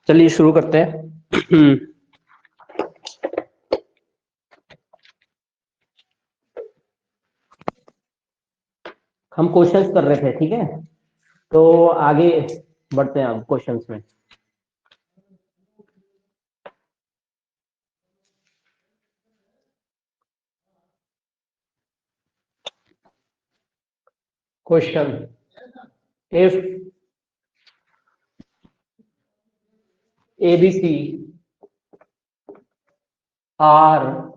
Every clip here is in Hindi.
चलिए शुरू करते हैं। हम क्वेश्चंस कर रहे थे, ठीक है। तो आगे बढ़ते हैं अब क्वेश्चंस में। Question, if ABC are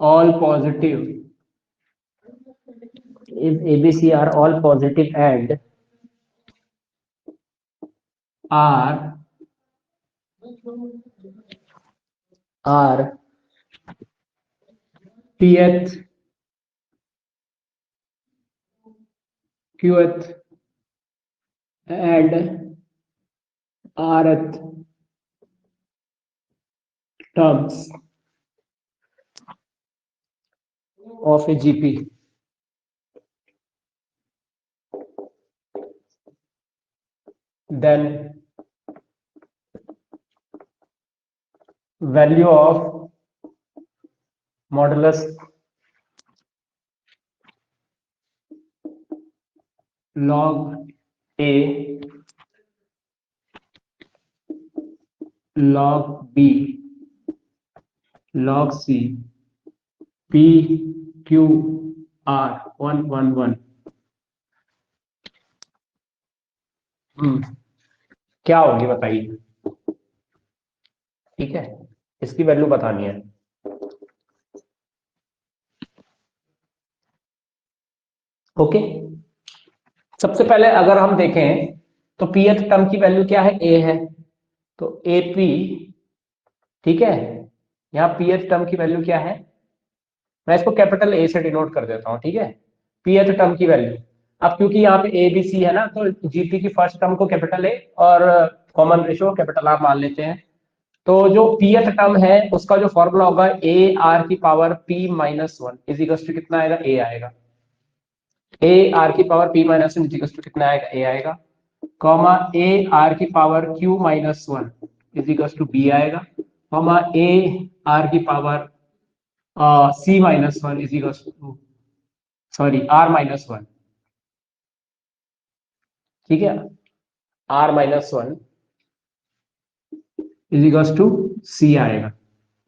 all positive, if ABC are all positive and are Pth, Qth and Rth terms of a GP, then value of modulus log A, log B, log C, P, Q, R 1 1 1। क्या होगी बताइए। ठीक है, इसकी वैल्यू बतानी है। ओके, सबसे पहले अगर हम देखें तो पीएच टर्म की वैल्यू क्या है, ए है, तो एपी, ठीक है। यहाँ पीएच टर्म की वैल्यू क्या है, मैं इसको कैपिटल ए से डिनोट कर देता हूं, ठीक है। पीएच टर्म की वैल्यू, अब क्योंकि यहाँ पे ए बी सी है ना, तो जीपी की फर्स्ट टर्म को कैपिटल ए और कॉमन रेशो कैपिटल आर मान लेते हैं। तो जो पीएच टर्म है उसका जो फॉर्मूला होगा ए आर की power P minus one is equal to कितना आएगा, ए आएगा। ए आर की power P minus one is equal to कितना आएगा, ए आएगा, कॉमा ए आर की power Q minus one is equal to B आएगा, कॉमा ए आर की power C minus one is equal to, sorry, R minus one, ठीक है, R minus one is equal to C आएगा।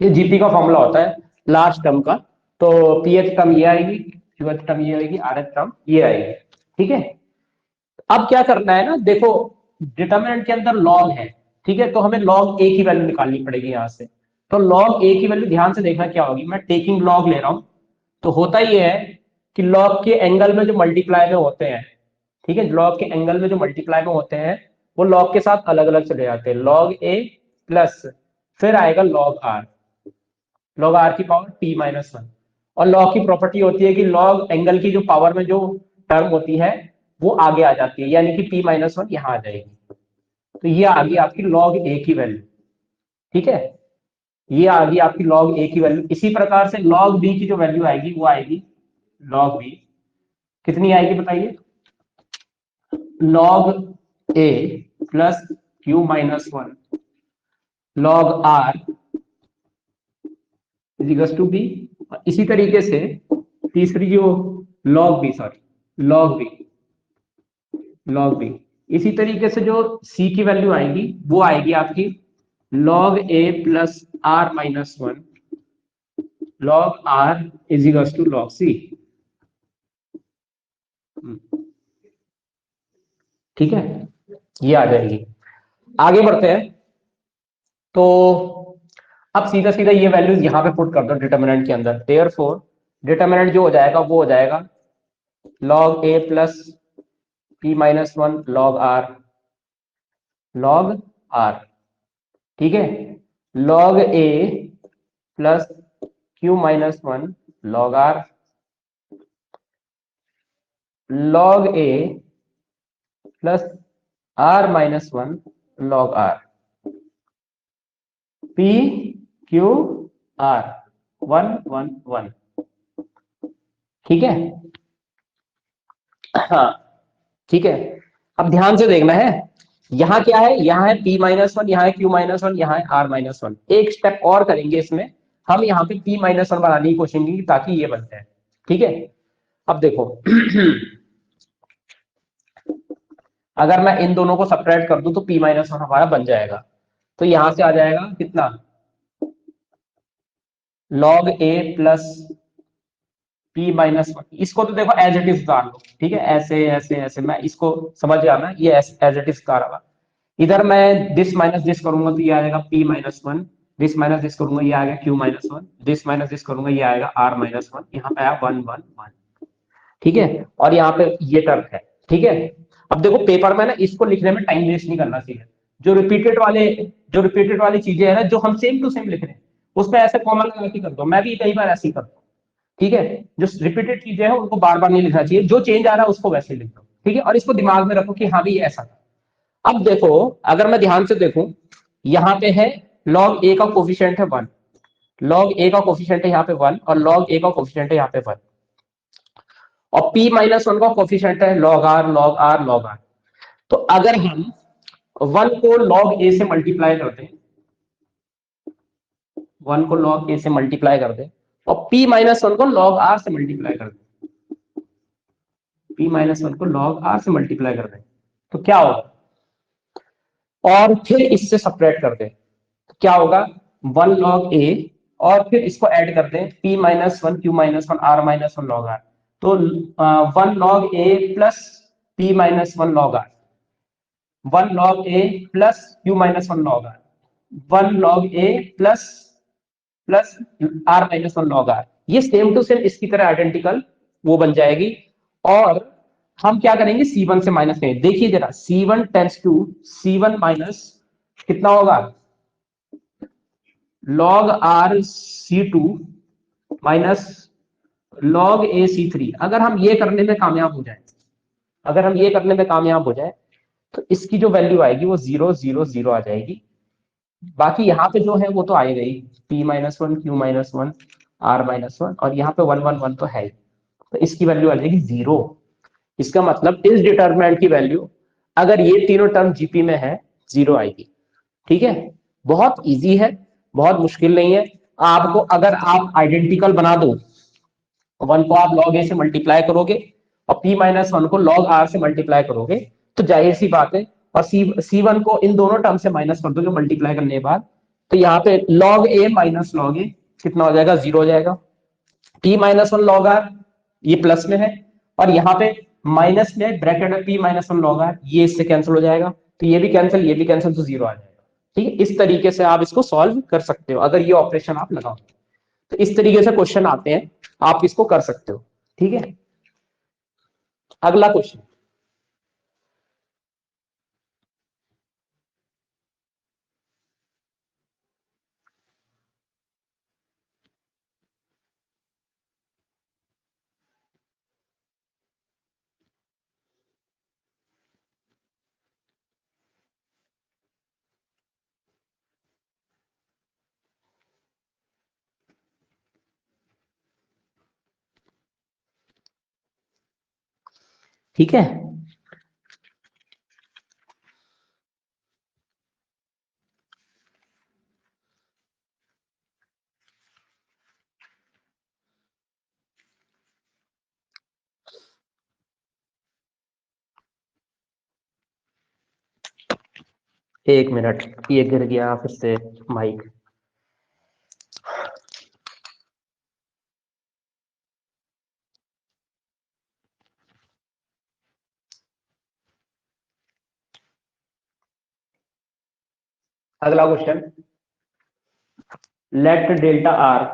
ये जीपी का फॉर्मूला होता है लास्ट टर्म का। तो पीएच टर्म ये आएगी, क्यूएच टर्म ये आएगी, आरएच टर्म ये आएगी, ठीक है। अब क्या करना है ना, देखो डिटरमिनेंट के अंदर लॉग है, ठीक है, तो हमें लॉग ए की वैल्यू निकालनी पड़ेगी यहां से। तो लॉग ए की वैल्यू ध्यान से देखना क्या होगी, मैं टेकिंग लॉग ले रहा हूं। तो होता ही है कि लॉग के एंगल में जो मल्टीप्लाई में होते हैं, ठीक है, लॉग के एंगल में जो मल्टीप्लाई में होते हैं वो लॉग के साथ अलग अलग चले जाते हैं। लॉग ए प्लस फिर आएगा लॉग आर, लॉग आर की पावर पी माइनस वन। और लॉग की प्रॉपर्टी होती है कि लॉग एंगल की जो पावर में जो टर्म होती है वो आगे आ जाती है, यानी कि पी माइनस वन यहां आ जाएगी। तो ये आ गई आपकी लॉग ए की वैल्यू, ठीक है, ये आ गई आपकी लॉग ए की वैल्यू। इसी प्रकार से लॉग बी की जो वैल्यू आएगी वो आएगी, लॉग बी कितनी आएगी बताइए, log A plus Q minus one log R is equal to B. इसी तरीके से तीसरी जो log B, sorry log B, log B, इसी तरीके से जो सी की वैल्यू आएगी वो आएगी आपकी log A plus R minus one log R is equal to log C, ठीक है, ये आ जाएगी। आगे बढ़ते हैं। तो अब सीधा सीधा ये वैल्यूज यहां पे पुट कर दो डिटर्मिनेंट के अंदर। देयरफॉर डिटर्मिनेंट जो हो जाएगा वो हो जाएगा log A plus P minus one log R, log R, ठीक है, log A plus Q minus one log R, log A plus R minus one log R, P Q R one one one, ठीक है। हाँ ठीक है, अब ध्यान से देखना है यहाँ क्या है, यहाँ है p माइनस वन, यहाँ है q माइनस वन, यहाँ है r माइनस वन। एक स्टेप और करेंगे इसमें, हम यहाँ पे p माइनस वन बनाने की कोशिश करेंगे ताकि ये बन जाए। ठीक है, अब देखो अगर मैं इन दोनों को सब्ट्रैक्ट कर दूं तो p माइनस वन हमारा बन जाएगा। तो यहां से आ जाएगा कितना, log a plus p minus one. इसको तो देखो एज इट इज उतार लो, ठीक है, ऐसे ऐसे ऐसे, मैं इसको समझ जाना, ये एज इट इज उतारा। इधर मैं दिस माइनस दिस करूंगा तो ये आ जाएगा p minus one, this minus this करूंगा ये आएगा q minus one, this minus this करूंगा ये आएगा r माइनस वन। यहाँ पे आया वन वन वन, ठीक है, और यहाँ पे ये टर्म है। ठीक है, अब देखो पेपर में ना इसको लिखने में टाइम वेस्ट नहीं करना चाहिए। जो रिपीटेड वाली चीजें है ना, जो हम सेम टू सेम लिख रहे हैं, उसमें ऐसे कॉमन लगा के कर दो। मैं भी कई बार ऐसे ही करता हूँ। ठीक है, जो रिपीटेड चीजें हैं उनको बार बार नहीं लिखना चाहिए, जो चेंज आ रहा है उसको वैसे लिख दो। ठीक है, और इसको दिमाग में रखो कि हाँ भी ये ऐसा था। अब देखो, अगर मैं ध्यान से देखूं, यहाँ पे है log a का कोफिशिएंट है वन, log a का कोफिशिएंट है यहाँ पे वन, और log a का कोफिशिएंट है यहाँ पे वन, और p माइनस वन का कोफिशिएंट है log r log r log r। तो अगर हम वन को log a से मल्टीप्लाई कर दें, वन को log a से मल्टीप्लाई कर दें, और p माइनस वन को log r से मल्टीप्लाई कर दें, p माइनस वन को log r से मल्टीप्लाई कर दें, तो क्या होगा, और फिर इससे सपरेट कर दें तो क्या होगा, वन log a, और फिर इसको ऐड कर दें p minus one q minus one r minus one log r। तो one log a plus p minus one log r, one log a plus q minus one log r, one log a plus plus r minus one log r। ये सेम टू सेम इसकी तरह आइडेंटिकल वो बन जाएगी। और हम क्या करेंगे, C1 से माइनस करेंगे। देखिए जरा, C1 tense to C1 minus कितना होगा, log r C2 minus log a C3। अगर हम ये करने में कामयाब हो जाए, अगर हम ये करने में कामयाब हो जाए, तो इसकी जो वैल्यू आएगी वो 0 0 0 आ जाएगी। बाकी यहाँ पे जो है वो तो आएगा ही, p minus one Q minus one r minus one, और यहाँ पे वन वन वन तो है ही, तो इसकी वैल्यू आ जाएगी 0। इसका मतलब इस डिटर्मिनेंट की वैल्यू, अगर ये तीनों टर्म जीपी में है, 0 आएगी। ठीक है, बहुत इजी है, बहुत मुश्किल नहीं है। आपको अगर आप आइडेंटिकल बना दो, वन को आप log a से मल्टीप्लाई करोगे और p माइनस वन को log r से मल्टीप्लाई करोगे, तो जाहिर सी बात है, और सी वन को इन दोनों टर्म से माइनस कर दोगे मल्टीप्लाई करने के बाद, तो यहाँ पे log a minus log a कितना हो जाएगा, 0 हो जाएगा। p minus one log r ये प्लस में है, और यहाँ पे माइनस में ब्रैकेट में p minus one log r, ये इससे कैंसिल हो जाएगा, तो ये भी कैंसिल ये भी कैंसिल, तो 0 आ जाएगा। ठीक है, इस तरीके से आप इसको सॉल्व कर सकते हो अगर ये ऑपरेशन आप लगाओ। तो इस तरीके से क्वेश्चन आते हैं, आप इसको कर सकते हो। ठीक है, अगला क्वेश्चन। ठीक है, एक मिनट, ये गिर गया फिर से माइक। अगला question, let delta R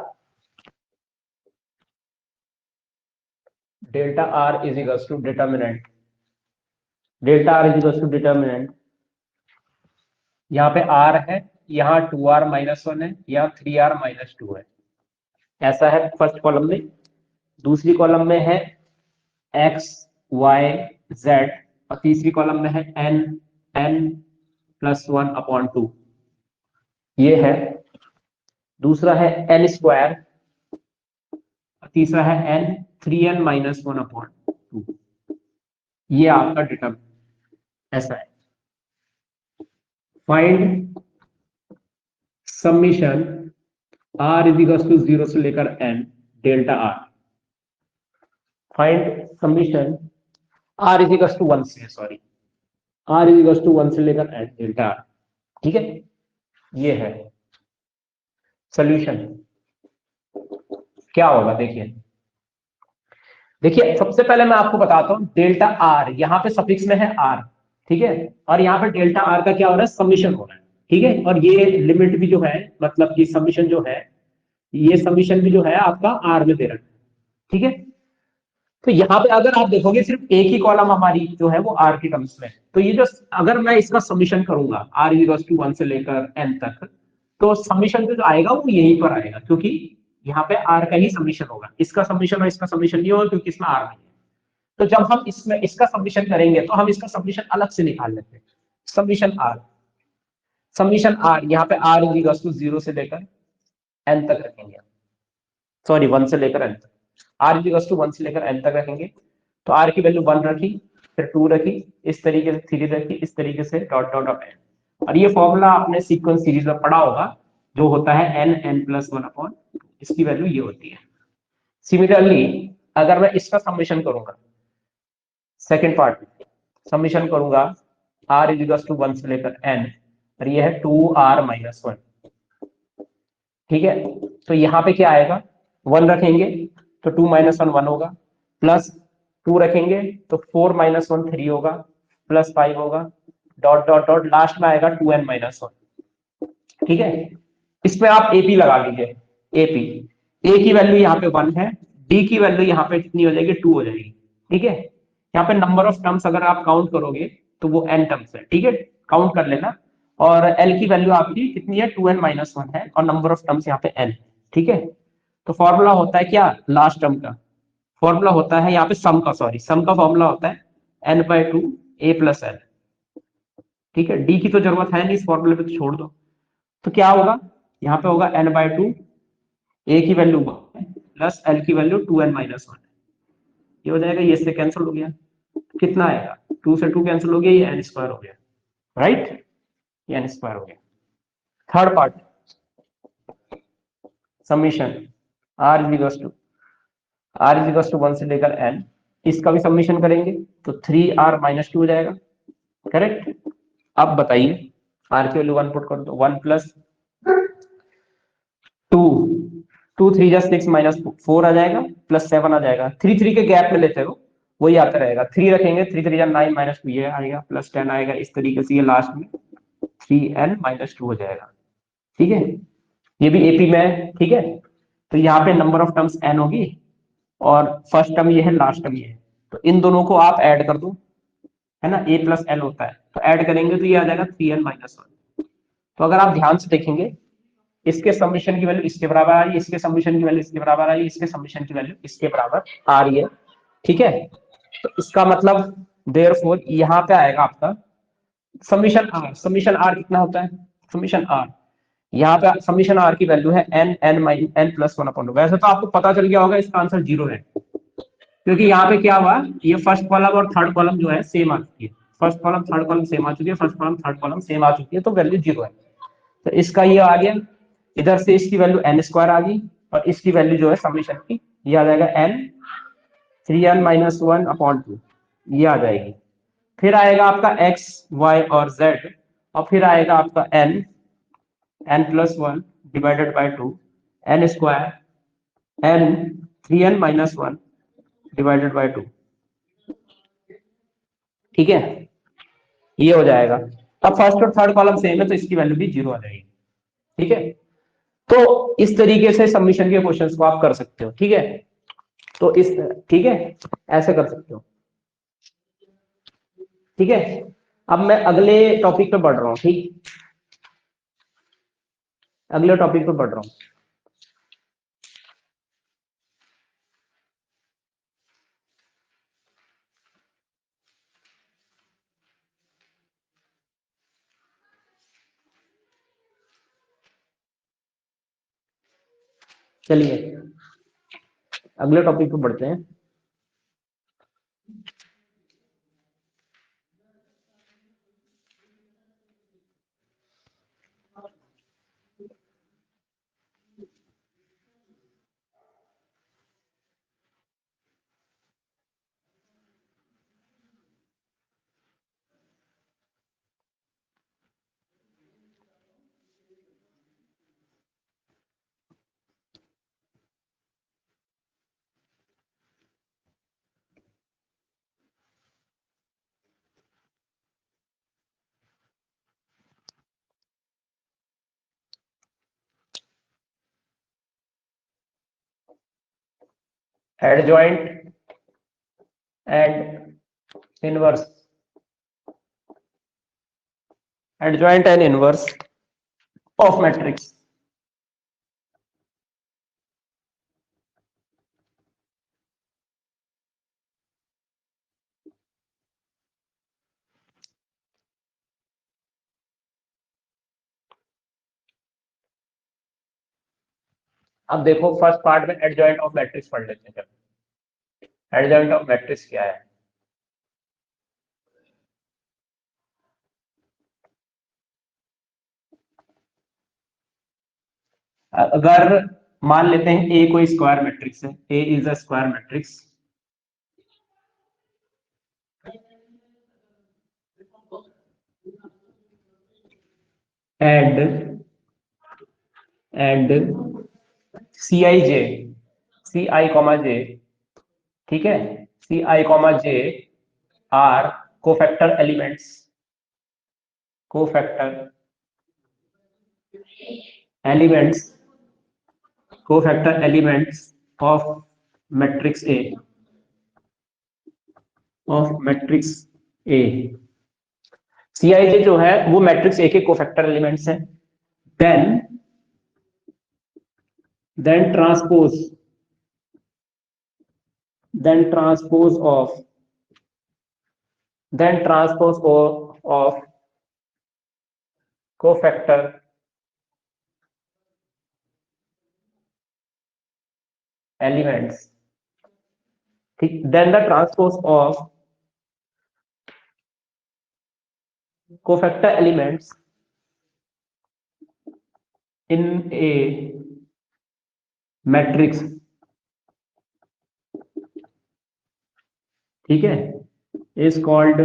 is equals to determinant, delta R is equals to determinant, यहाँ पे आर है, यहाँ 2r माइनस वन है, यहाँ 3r माइनस टू है, ऐसा है फर्स्ट कॉलम में। दूसरी कॉलम में है x y z, और तीसरी कॉलम में है n plus one upon two, ये है। दूसरा है n स्क्वायर, तीसरा है n 3n minus one upon two, ये आपका डिटर्मिनेंट ऐसा है। Find summation r is equal to 0 से लेकर n delta r। Find summation r is equal to 1 से, sorry, r is equal to 1 से लेकर n डेल्टा r। ठीक है, ये है सॉल्यूशन। क्या होगा देखिए, देखिए सबसे पहले मैं आपको बताता हूं, डेल्टा आर यहां पे सफिक्स में है आर, ठीक है, और यहां पे डेल्टा आर का क्या हो रहा है, समीशन हो रहा है, ठीक है, और ये लिमिट भी जो है, मतलब ये समीशन जो है, ये समीशन भी जो है आपका आर में दे रखा है, ठीक है। तो यहाँ पे अगर आप देखोगे सिर्फ एक ही कॉलम हमारी जो है वो आर की टर्म्स में, तो ये जो, अगर मैं इसका समीशन करूंगा आर इक्वल टू 1 से लेकर एन तक, तो समीशन जो आएगा वो यहीं पर आएगा, क्योंकि यहाँ पे आर का ही समीशन होगा, इसका समीशन और इसका समीशन नहीं होगा, क्योंकि इसमें आर नहीं है। तो जब हम इसमें इसका समीशन करेंगे तो हम इसका समीशन अलग से निकाल लेते हैं, समीशन आर, समीशन आर यहाँ पे आर इक्वल टू 0 से लेकर एन तक रखेंगे, सॉरी 1 से लेकर एन तक, आर इक्वल टू 1 से लेकर एन तक रखेंगे, तो आर की वैल्यू 1 रखी, फिर 2 रखी, इस तरीके से 3 रखी, इस तरीके से डॉट डॉट डॉट एन। और ये फॉर्मूला आपने सीक्वेंस सीरीज में पढ़ा होगा, जो होता है एन एन प्लस 1 अपॉन, इसकी वैल्यू ये होती है। सिमिलरली अगर मैं इसका समेशन करूंगा, सेकेंड पार्ट में समेशन करूंगा आर इक्वल टू 1 से लेकर एन, और ये है 2r-1, ठीक है। तो यहाँ पे क्या आएगा, 1 रखेंगे तो 2 - 1 1 होगा, प्लस 2 रखेंगे तो 4 - 1 3 होगा, प्लस 5 होगा, डॉट डॉट डॉट, लास्ट में आएगा 2n-1, ठीक है। इसमें आप एपी लगा लीजिए, एपी, ए की वैल्यू यहाँ पे 1 है, डी की वैल्यू यहाँ पे कितनी हो जाएगी, 2 हो जाएगी, ठीक है। यहाँ पे नंबर ऑफ टर्म्स अगर आप काउंट करोगे तो वो n टर्म्स है, ठीक है, काउंट कर लेना। और l की वैल्यू आपकी कितनी है, 2n-1 है, और नंबर ऑफ टर्म्स यहाँ पे n, ठीक है। तो फॉर्मूला होता है क्या, लास्ट टर्म का फॉर्मूला होता है यहाँ पे सम का, सॉरी, सम का फॉर्मूला होता है n/2 a + l, ठीक है। डी की तो जरूरत है नहीं इस फॉर्मूले पे, तो छोड़ दो। तो क्या होगा, यहाँ पे होगा n/2, a की वैल्यू 1 प्लस l की वैल्यू 2n-1, ये हो जाएगा, ये इससे कैंसिल हो गया, कितना आएगा, 2 से 2 कैंसिल हो गया, ये n² हो गया, राइट, ये n² हो गया। Third part, summation r is 1 से लेकर n, इसका भी समीशन करेंगे तो 3r-2 हो जाएगा, करेक्ट। अब बताइए, r की वैल्यू 1 पुट कर दो, 1 प्लस 2, 2 3 जा 6 - 4 आ जाएगा, प्लस 7 आ जाएगा, 3 3 के गैप में लेते हो, वही आता रहेगा, 3 रखेंगे, 3 3 जा 9 - 2 ये आएगा, प्लस 10 आएगा, इस तरीके से ये लास्ट में 3n-2 हो जाएगा, ठीक है। ये भी एपी में है, ठीक है। तो यहाँ पे नंबर ऑफ टर्म्स n होगी, और फर्स्ट टर्म ये है, लास्ट टर्म ये है, तो इन दोनों को आप ऐड कर दो, है ना, a + l होता है, तो ऐड करेंगे तो ये आ जाएगा 3n-1। तो अगर आप ध्यान से देखेंगे, इसके समीशन की वैल्यू इसके बराबर आ रही है, इसके समीशन की वैल्यू इसके बराबर आ रही है, इसके समीशन की वैल्यू इसके बराबर आ रही है, ठीक है। तो इसका मतलब देयरफॉर यहाँ पे आएगा आपका समीशन आर, समीशन आर कितना होता है, समीशन आर, यहाँ पे समीशन आर की वैल्यू है n+1/2। वैसे तो आपको पता चल गया होगा इसका आंसर 0 है, क्योंकि यहाँ पे क्या हुआ, ये फर्स्ट कॉलम और थर्ड कॉलम जो है सेम आ चुकी है, first column third column same आ चुकी है, first column third column same आ चुकी है, तो वैल्यू 0 है। तो इसका ये आ गया, इधर से इसकी वैल्यू n² आ गई, और इसकी वैल्यू जो है समीशन की, ये आ जाएगा n 3n-1/2, ये आ जाएगी। फिर आएगा आपका x y और z, और फिर आएगा आपका n+1 divided by 2, n² n 3n-1 divided by 2, ठीक है, ये हो जाएगा। अब फर्स्ट और थर्ड कॉलम सेम है, तो इसकी वैल्यू भी 0 आ जाएगी, ठीक है। तो इस तरीके से सबमिशन के क्वेश्चंस को आप कर सकते हो, ठीक है। तो इस, ठीक है, ऐसे कर सकते हो, ठीक है। अब मैं अगले टॉपिक पे बढ़ रहा हूँ, ठीक, अगले टॉपिक पे बढ़ रहा हूँ। चलिए अगले टॉपिक पे बढ़ते हैं। adjoint and inverse, adjoint and inverse of matrix. अब देखो फर्स्ट पार्ट में एडजॉइंट ऑफ मैट्रिक्स पढ़ लेते हैं। एडजॉइंट ऑफ मैट्रिक्स क्या है? अगर मान लेते हैं ए कोई स्क्वायर मैट्रिक्स है, A is a square matrix and C I J, C I comma J, ठीक है, C I comma J are cofactor elements, cofactor elements, cofactor elements of matrix A, of matrix A. C I J जो है वो मैट्रिक्स ए के कोफैक्टर एलिमेंट्स हैं। Then transpose of cofactor elements, ठीक, then the transpose of cofactor elements in a matrix, ठीक है, is called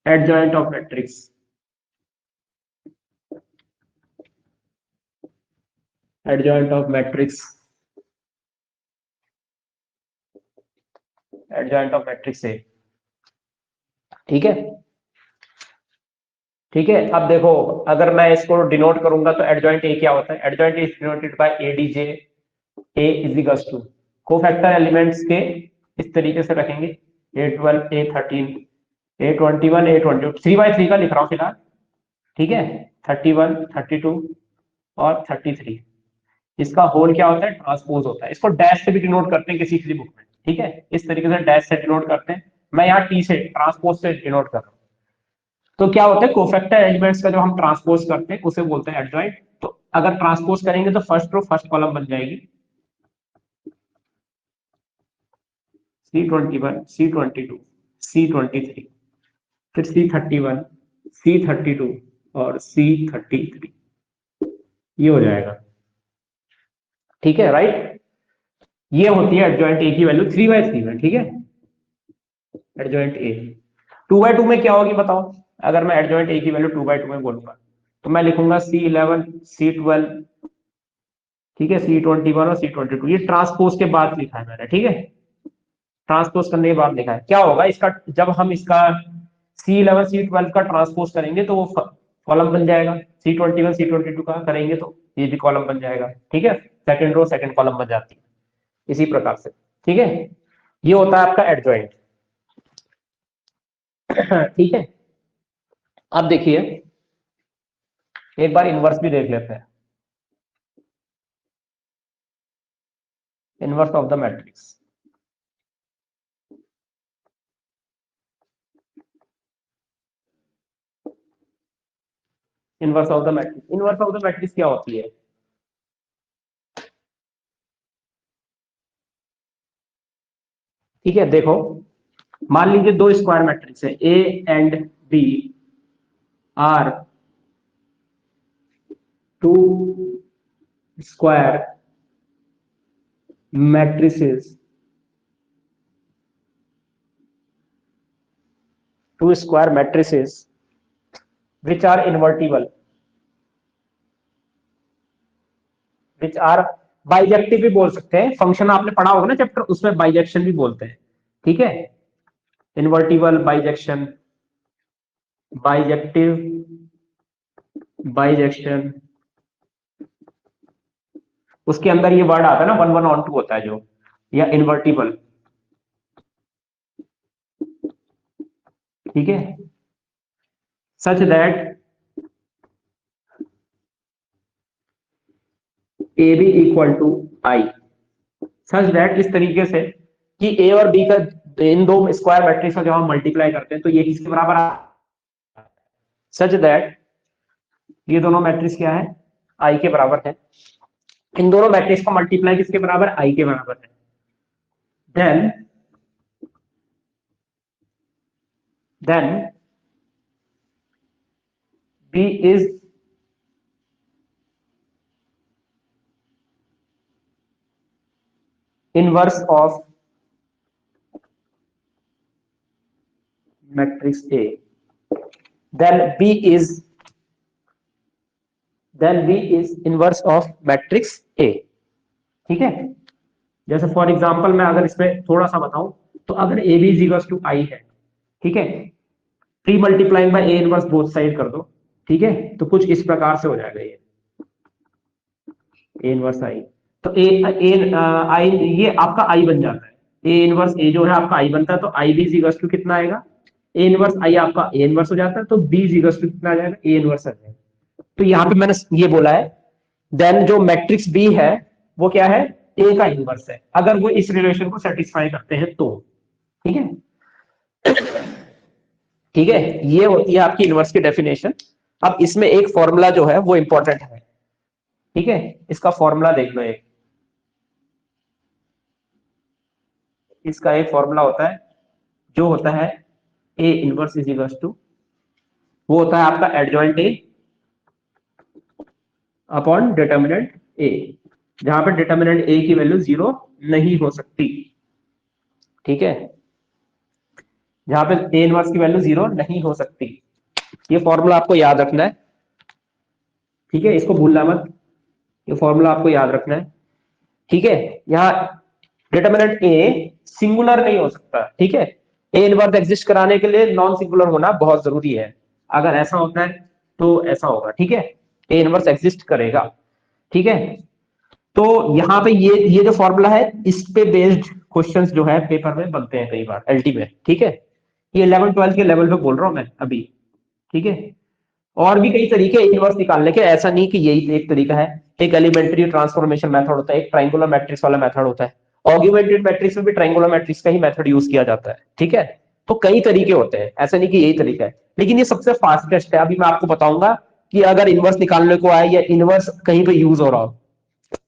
adjoint of matrix, adjoint of matrix, adjoint of matrix A, ठीक है, ठीक है। अब देखो अगर मैं इसको डिनोट करूंगा तो एडजॉइंट ए क्या होता है? Adjoint is denoted by ADJ, A is equals to cofactor elements के इस तरीके से रखेंगे A12 A13 A21 A22, 3x3 का लिख रहा हूं फिलहाल, ठीक है, 31 32 और 33। इसका होल क्या होता है? ट्रांसपोज होता है। इसको डैश से भी डिनोट करते हैं किसी बुक में, ठीक है, इस तरीके से डैश से डिनोट करते हैं। मैं यहाँ टी से ट्रांसपोज से डिनोट कर रहा हूँ। तो क्या होता है? कोफैक्टर एलिमेंट्स का जो हम ट्रांसपोज करते हैं उसे बोलते हैं एडजॉइंट। तो अगर ट्रांसपोज करेंगे तो फर्स्ट रो फर्स्ट कॉलम बन जाएगी C21 C22 C23, फिर C31 C32 और C33, ये हो जाएगा, ठीक है, राइट। ये होती है एडजॉइंट ए की वैल्यू 3x3 में, ठीक है, एडजॉइंट ए। 2x2 में क्या होगी बताओ? अगर मैं एडजॉइंट ए की वैल्यू 2x2 में बोलूंगा तो मैं लिखूंगा C11 C12, ठीक है, C21 और C22। ये ट्रांसपोज के बाद लिखा है मैंने, ठीक है, ट्रांसपोज करने के बाद लिखा है। क्या होगा इसका? जब हम इसका C11 C12 का ट्रांसपोज करेंगे तो वो कॉलम बन जाएगा, C21 C22 का करेंगे तो ये भी कॉलम बन जाएगा, ठीक है, सेकंड रो सेकंड कॉलम बन जाती है इसी प्रकार से, ठीक है। ये होता है आपका एडजॉइंट, ठीक है। अब देखिए एक बार इनवर्स भी देख लेते हैं, inverse of the matrix. Inverse of the matrix, inverse of the matrix क्या होती है? ठीक है, देखो मान लीजिए दो स्क्वायर मैट्रिक्स है A and B are two square matrices, two square matrices which are invertible, which are bijective भी बोल सकते हैं। फंक्शन आपने पढ़ा होगा ना चैप्टर, उसमें बाइजेक्शन भी बोलते हैं, ठीक है, इन्वर्टिबल, बाइजेक्शन, बाइजेक्टिव, बाइजेक्शन, उसके अंदर ये वर्ड आता है ना 1 1 on 2 होता है जो, या इन्वर्टिबल, ठीक है, such that A B equal to I, such that इस तरीके से कि ए और बी का इन दो स्क्वायर मैट्रिक्स को जब हम मल्टीप्लाई करते हैं तो ये किसके बराबर आ, सच दैट ये दोनों मैट्रिक्स क्या है, आई के बराबर है। इन दोनों मैट्रिक्स को मल्टीप्लाई किसके बराबर, आई के बराबर है। Then B is inverse of matrix A, then B is inverse of matrix A, ठीक है। जैसे फॉर एग्जांपल मैं अगर इसमें थोड़ा सा बताऊं, तो अगर A B is equal to I है, ठीक है, 3 multiplying by A inverse both side कर दो, ठीक है, तो कुछ इस प्रकार से हो जाएगा ये ए इनवर्स आई। तो ए आई ये आपका आई बन जाता है, ए इनवर्स ए जो है आपका आई बनता है, तो आई बी इज इक्वल टू कितना आएगा, ए इनवर्स आई आपका ए इनवर्स हो जाता है, तो बी इज इक्वल टू कितना आ जाएगा, ए इनवर्स आ जाएगा। तो यहाँ पे मैंने ये बोला है, देन जो मैट्रिक्स बी है वो क्या है, ए का इनवर्स है, अगर वो इस रिलेशन को सेटिस्फाई करते हैं तो, ठीक है। ठीक है, ये होती है आपकी इनवर्स की डेफिनेशन। अब इसमें एक फॉर्मूला जो है वो इंपॉर्टेंट है, ठीक है, इसका फॉर्मूला देख लो। एक इसका एक फॉर्मूला होता है जो होता है A inverse is equal to, वो होता है आपका adjoint A upon determinant A, जहां पे डिटर्मिनेंट ए की वैल्यू 0 नहीं हो सकती, ठीक है, जहां पे ए इनवर्स की वैल्यू 0 नहीं हो सकती। ये फॉर्मूला आपको याद रखना है, ठीक है, इसको भूलना मत, ये फॉर्मूला आपको याद रखना है, ठीक है। यहाँ डिटर्मिनेंट ए सिंगुलर नहीं हो सकता, ठीक है, ए इनवर्स एग्जिस्ट कराने के लिए नॉन सिंगुलर होना बहुत जरूरी है, अगर ऐसा होता है तो ऐसा होगा, ठीक है, ए इनवर्स एग्जिस्ट करेगा, ठीक है। तो यहाँ पे ये जो फॉर्मूला है इस पे बेस्ड क्वेश्चंस जो है पेपर में बनते हैं कई बार एलटी में, ठीक है, ये 11 12 के लेवल पे बोल रहा हूं मैं अभी, ठीक है। और भी कई तरीके इनवर्स निकालने के, ऐसा नहीं कि यही एक तरीका है। एक एलिमेंट्री ट्रांसफॉर्मेशन मेथड होता है, एक ट्रायंगुलर मैट्रिक्स वाला मेथड होता है, ऑग्यूमेंटेड मैट्रिक्स में भी ट्रायंगुलर मैट्रिक्स का ही मेथड यूज किया जाता है, ठीक है। तो कई तरीके होते हैं, ऐसा नहीं कि यही तरीका है, लेकिन ये सबसे फास्टेस्ट है। अभी मैं आपको बताऊंगा कि अगर इनवर्स निकालने को आए या इनवर्स कहीं पे यूज हो रहा हो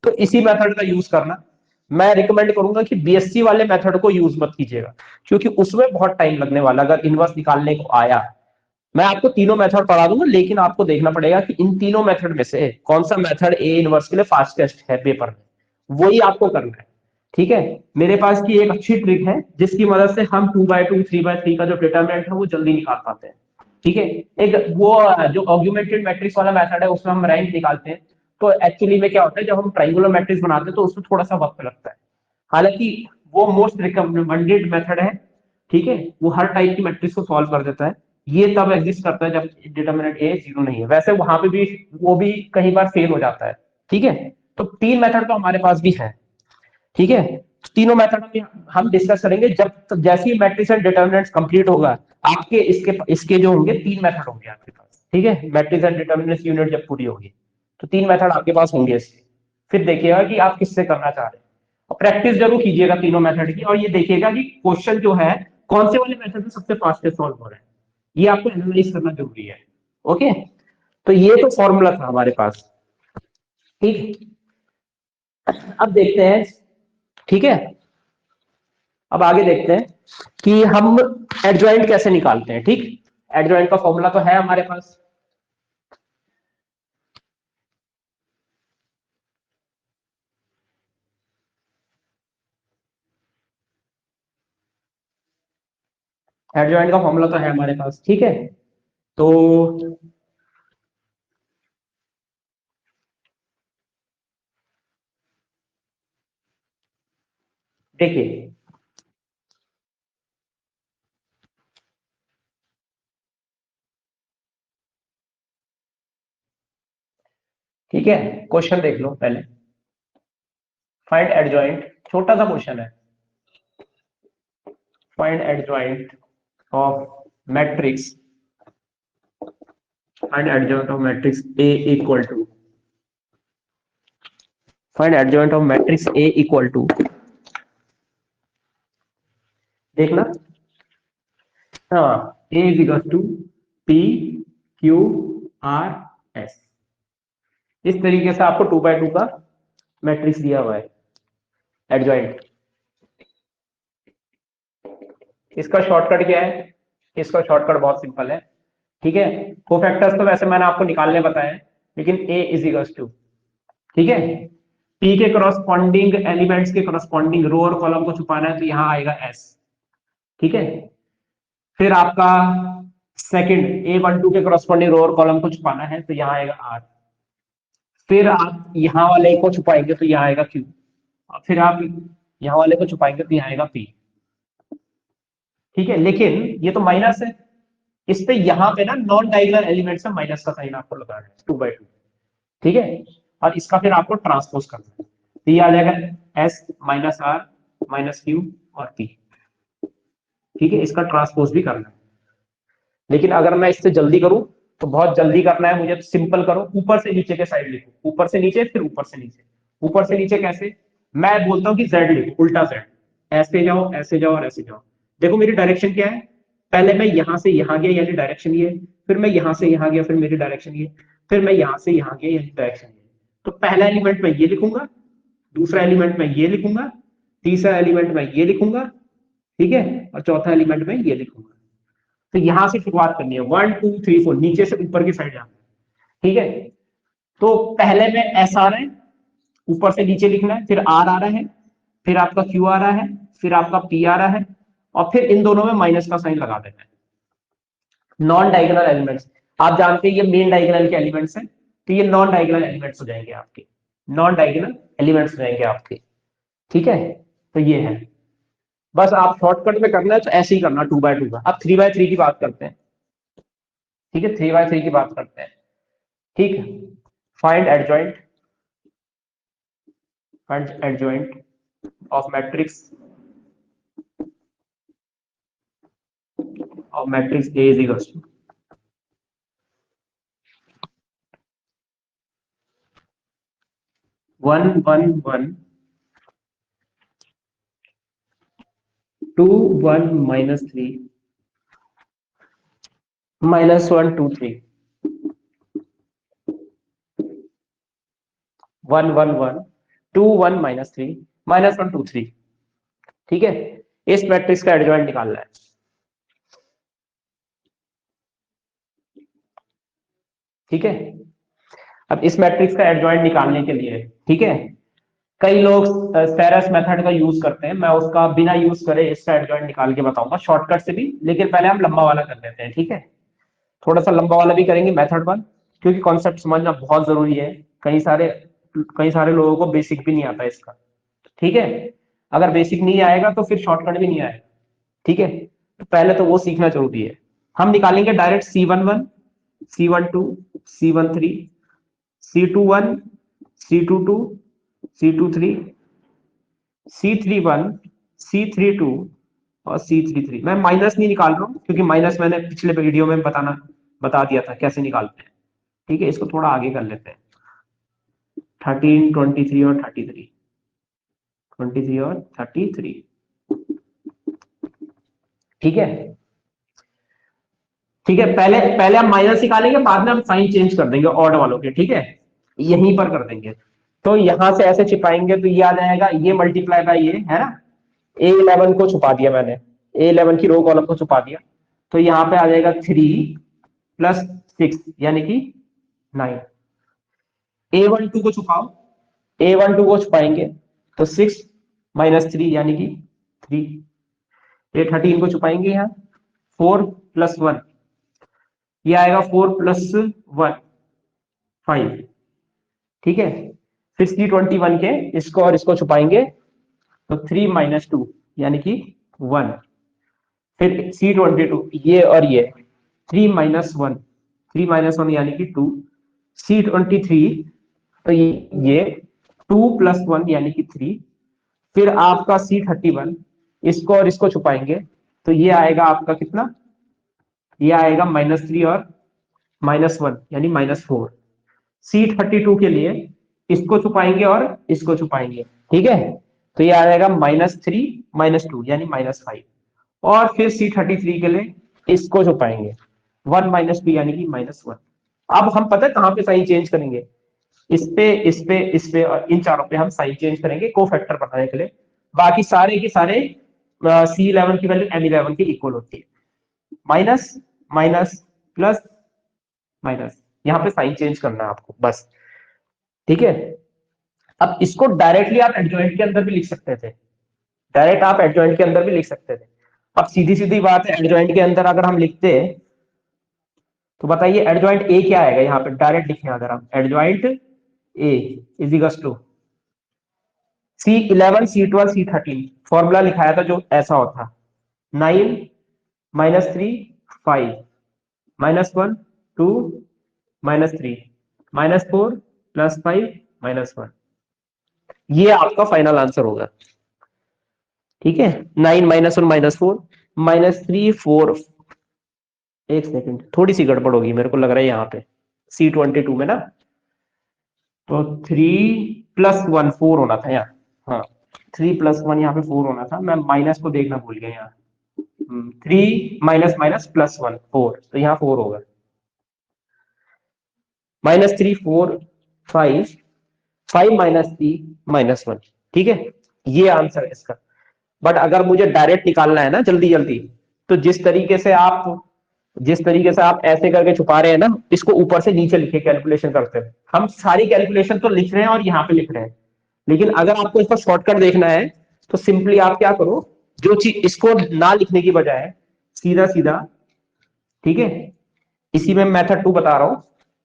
तो इसी मेथड का यूज करना। मैं रिकमेंड करूंगा कि बीएससी वाले मेथड को यूज मत कीजिएगा, क्योंकि उसमें बहुत टाइम लगने वाला अगर इनवर्स निकालने को आया। मैं आपको तीनों मेथड पढ़ा दूंगा, लेकिन आपको देखना पड़ेगा कि इन तीनों मेथड में से कौन सा मेथड ए इनवर्स के लिए फास्टेस्ट है पेपर में, वही आपको करना है, ठीक है। मेरे पास की एक अच्छी ट्रिक है जिसकी मदद से हम 2/2 3/3 का जो डिटरमिनेंट है वो जल्दी निकाल पाते हैं, ठीक है। एक वो जो ऑग्यूमेंटेड मैट्रिक्स वाला मेथड है उसमें हम रैंक निकालते हैं, तो एक्चुअली में क्या होता है जब हम ट्रायंगुलर मैट्रिक्स बनाते हैं तो उसमें थोड़ा सा वक्त लगता है, हालांकि वो मोस्ट रिकमेंडेड मेथड है, ठीक है, वो हर टाइप की मैट्रिक्स को सॉल्व कर देता है। ये तब एग्जिस्ट करता है जब डिटरमिनेंट ए 0 नहीं है, वैसे वहां पे भी वो भी कई बार फेल हो जाता है, ठीक है। तो 3 मेथड तो हमारे पास भी है, ठीक है। तीनों मेथड हम डिस्कस करेंगे जब जैसे ही मैट्रिक्स एंड डिटर्मिनेंट्स कंप्लीट होगा, आपके इसके इसके जो होंगे 3 मेथड होंगे आपके पास, ठीक है, मैट्रिक्स एंड डिटर्मिनेंट्स यूनिट जब पूरी होगी तो 3 मेथड आपके पास होंगे इसके। फिर देखिएगा कि आप किससे करना चाह रहे हैं, और प्रैक्टिस जरूर कीजिएगा तीनों मेथड की, और ये देखिएगा कि क्वेश्चन जो है कौन से वाले मेथड में सबसे फास्टेस्ट सॉल्व हो रहा है, ये आपको एनालाइज करना जरूरी है, ओके। तो ये तो फॉर्मूला था हमारे पास, ठीक। अब देखते हैं, ठीक है, अब आगे देखते हैं कि हम एडजॉइंट कैसे निकालते हैं, ठीक। एडजॉइंट का फॉर्मूला तो है हमारे पास, एडजॉइंट का फॉर्मूला तो है हमारे पास, ठीक है। तो देखिए, ठीक है, क्वेश्चन देख लो पहले। फाइंड एडजॉइंट, छोटा सा क्वेश्चन है, find adjoint of matrix, find adjoint of matrix A equal to, find adjoint of matrix A equal to, देखना, हाँ, A is equal to P Q R S, इस तरीके से आपको 2x2 का मैट्रिक्स दिया हुआ है एडजॉइंट। इसका शॉर्टकट क्या है? इसका शॉर्टकट बहुत सिंपल है, ठीक है। कोफैक्टर्स तो वैसे मैंने आपको निकालने बताया है, लेकिन ए इज इक्वल टू, ठीक है, पी के करस्पॉन्डिंग एलिमेंट्स के करस्पॉन्डिंग रो और कॉलम को छुपाना है तो यहां आएगा एस, ठीक है। फिर आपका सेकंड A12 के करस्पॉन्डिंग रो और कॉलम को छुपाना है तो यहां आएगा आर, फिर आप यहां वाले को छुपाएंगे तो यहां आएगा क्यू, फिर आप यहां वाले को छुपाएंगे तो यहां आएगा पी, ठीक है। लेकिन ये तो माइनस है, इस पे यहां पे ना नॉन डायगोनल एलिमेंट्स में माइनस का साइन आपको लगाना है 2/2, ठीक है। और इसका फिर आपको ट्रांसपोज करना है तो ये आ जाएगा S minus R minus Q और पी, ठीक है। इसका ट्रांसपोज भी करना है, लेकिन अगर मैं इससे जल्दी करूं तो बहुत जल्दी करना है मुझे, तो सिंपल करो, ऊपर से नीचे के साइड लिखो, ऊपर से नीचे फिर ऊपर से नीचे। ऊपर से नीचे कैसे? मैं बोलता हूं कि जेड लिखो, उल्टा जेड, ऐसे जाओ ऐसे जाओ और ऐसे जाओ। देखो मेरी डायरेक्शन क्या है, पहले मैं यहां से यहां गया यानी डायरेक्शन ये, फिर मैं यहां से यहां गया फिर मेरी डायरेक्शन ये, फिर मैं यहां से यहां गया यानी डायरेक्शन ये। तो पहला एलिमेंट मैं ये लिखूंगा, दूसरा एलिमेंट मैं ये लिखूंगा, तीसरा एलिमेंट मैं ये लिखूंगा, ठीक है, और चौथा एलिमेंट मैं ये लिखूंगा। तो यहां से शुरुआत करनी है, 1 2 3 4, नीचे से ऊपर की साइड जाना है, ठीक है। तो पहले में एस आ रहा है, ऊपर से नीचे लिखना है, फिर आर आ रहा है, फिर आपका क्यू आ रहा है, फिर आपका पी आ रहा है, और फिर इन दोनों में माइनस का साइन लगा देना है। नॉन डायगोनल एलिमेंट्स, आप जानते हैं ये मेन डायगोनल के एलिमेंट्स हैं, तो ये नॉन डायगोनल एलिमेंट्स हो जाएंगे आपके, नॉन डायगोनल एलिमेंट्स हो जाएंगे आपके, ठीक है। तो ये है, बस आप शॉर्टकट में करना है तो ऐसे ही करना 2/2 का। अब 3/3 की बात करते हैं, ठीक है, 3/3 की बात करते हैं, ठीक है। Find adjoint, find adjoint of matrix, of matrix A is equal to 1 1 1 2 1 -3 -1 2 3 1 1 1 2 1 -3 -1 2 3, ठीक है। इस मैट्रिक्स का एडजॉइंट निकालना है, ठीक है। अब इस मैट्रिक्स का एडजॉइंट निकालने के लिए, ठीक है, कई लोग सेरस मेथड का यूज करते हैं, मैं उसका बिना यूज करे इसका एडजॉइंट निकाल के बताऊंगा शॉर्टकट से भी, लेकिन पहले हम लंबा वाला कर लेते हैं, ठीक है। थोड़ा सा लंबा वाला भी करेंगे मेथड वन, क्योंकि कॉन्सेप्ट समझना बहुत जरूरी है, कई सारे कई सारे लोगों को बेसिक भी नहीं आता इसका, ठीक है। अगर बेसिक नहीं आएगा तो फिर शॉर्टकट भी नहीं आएगा, ठीक है। तो पहले तो वो सीखना जरूरी है। हम निकालेंगे direct C11 C12 C13 C21 C22 C23 C31 C32 और C33। मैं माइनस नहीं निकाल रहा हूं क्योंकि माइनस मैंने पिछले वीडियो में बता दिया था कैसे निकालते हैं, ठीक है। इसको थोड़ा आगे कर लेते हैं, 13 23 और 33, 23 और 33, ठीक है, ठीक है। पहले पहले हम माइनस निकालेंगे, बाद में हम साइन चेंज कर देंगे ऑड वालों के, ठीक है, यहीं पर कर देंगे। तो यहां से ऐसे छिपाएंगे तो ये आ जाएगा, ये मल्टीप्लाई बाय ये है ना, A11 को छुपा दिया मैंने, A11 की रो कॉलम को छुपा दिया, तो यहाँ पे आ जाएगा 3 + 6 यानी कि 9। A12 को छुपाओ, A12 को छुपाएंगे तो 6 - 3 यानी कि 3। A13 को छुपाएंगे यहाँ, 4 + 1, ये आएगा 4 + 1 5, ठीक है। फिर C21 के इसको और इसको छुपाएंगे तो 3 - 2 यानी कि 1। फिर C22 ये और ये 3 - 1, 3 - 1 यानी कि 2। C23 तो ये 2+1 यानी कि 3, फिर आपका C31, इसको और इसको छुपाएंगे तो ये आएगा आपका कितना, ये आएगा -3 और -1 यानी -4। C32 के लिए इसको छुपाएंगे और इसको छुपाएंगे, ठीक है, तो ये आएगा -3 -2 यानी -5, और फिर C33 के लिए इसको छुपाएंगे 1 -2 यानी कि -1। अब हम पता है कहां पे साइन चेंज करेंगे, इस पे, इस पे, इस पे और इन चारों पे हम साइन चेंज करेंगे को फैक्टर बनाने के लिए। बाकी सारे के सारे C11 की वैल्यू M11 के इक्वल होती है, माइनस माइनस प्लस माइनस, यहाँ पे साइन चेंज करना है आपको बस, ठीक है। अब इसको डायरेक्टली आप एडजॉइंट के अंदर भी लिख सकते थे, डायरेक्ट आप एडजॉइंट के अंदर भी लिख सकते थे। अब सीधी सीधी बात है, एडजॉइंट के अंदर अगर हम लिखते हैं तो बताइए एडजॉइंट ए क्या आएगा, यहाँ पे डायरेक्ट लिखें अगर हम adjoint A is equals to C11 C12 C13, formula लिखाया था जो ऐसा होता, 9 -3 5 -1 2 -3 -4 +5 -1, ये आपका फाइनल आंसर होगा, ठीक है। 9 -1 -4 -3 4, एक सेकंड थोड़ी सी गड़बड़ होगी मेरे को लग रहा है यहाँ पे C22 में ना, तो 3+1 4 होना था यहाँ, हाँ 3+1 यहाँ पे 4 होना था, मैं माइनस को देखना भूल गया यहाँ, 3 माइनस माइनस +1 4, तो यहाँ 4 होगा, -3 4 5 5 -3 -1, ठीक है, ये आंसर है इसका। बट अगर मुझे डायरेक्ट निकालना है ना जल्दी जल्दी, तो जिस तरीके से आप ऐसे करके छुपा रहे हैं ना, इसको ऊपर से नीचे लिखे कैलकुलेशन करते हैं, हम सारी कैलकुलेशन तो लिख रहे हैं और यहाँ पे लिख रहे हैं, लेकिन अगर आपको इसका शॉर्टकट देखना है तो सिंपली आप क्या करो, जो चीज इसको ना लिखने की बजाय सीधा सीधा, ठीक है, इसी में मेथड 2 बता रहा हूं,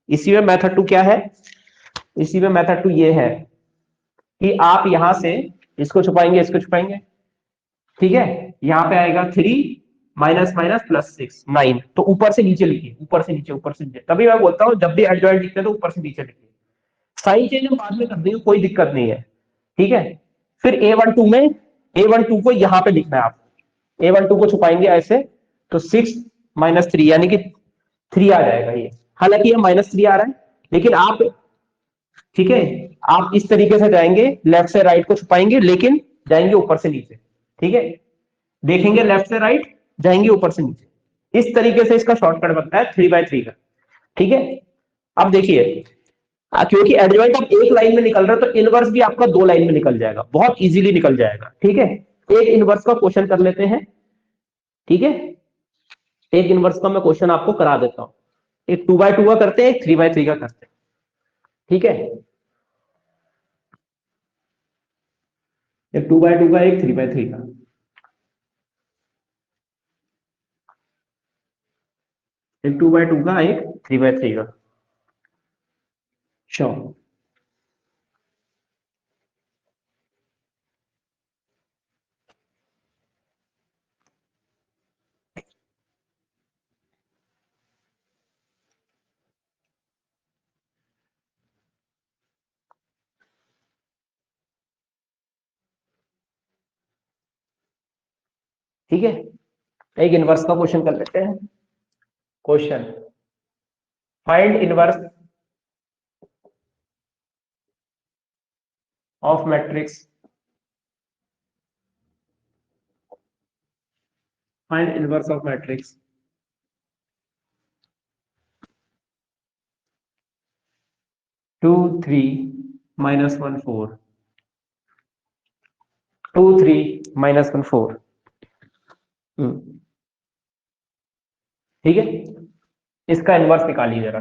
इसी में मेथड 2 क्या है, इसी में मेथड 2 ये है कि आप यहां से इसको छुपाएंगे इसको छुपाएंगे, ठीक है, यहाँ पे आएगा 3 माइनस माइनस +6 9, तो ऊपर से नीचे लिखिए, ऊपर से नीचे ऊपर से नीचे, तभी मैं बोलता हूँ जब भी एडजॉइंट लिखते हैं तो ऊपर से नीचे लिखिए, साइन चेंज हम बाद में कर देंगे कोई दिक्कत नहीं है, ठीक है। फिर A12 में A12 को यहाँ पे लिखना है, आप A12 को छुपाएंगे ऐसे, तो 6 -3 यानी कि 3 आ जाएगा ये, हालांकि ये -3 आ रहा है, लेकिन आप, ठीक है, आप इस तरीके से जाएंगे, लेफ्ट से राइट को छुपाएंगे लेकिन जाएंगे ऊपर से नीचे, ठीक है, देखेंगे लेफ्ट से राइट जाएंगे ऊपर से नीचे, इस तरीके से इसका शॉर्टकट बनता है 3/3 का, ठीक है। अब देखिए, क्योंकि एडजॉइंट आप एक लाइन में निकल रहे हो तो इनवर्स भी आपका 2 लाइन में निकल जाएगा, बहुत इजीली निकल जाएगा, ठीक है। एक इनवर्स का क्वेश्चन कर लेते हैं, ठीक है, एक इनवर्स का मैं क्वेश्चन आपको करा देता हूं, एक 2/2 का करते हैं, एक 3/3 का करते हैं, ठीक है, एक 2/2 का एक 3/3 का, एक 2/2 का एक 3/3 का, श्योर। ठीक है, एक इनवर्स का क्वेश्चन कर लेते हैं। Question, find inverse of matrix, find inverse of matrix 2 3 -1 4 2 3 -1 4, ठीक है, इसका इनवर्स निकालिए जरा।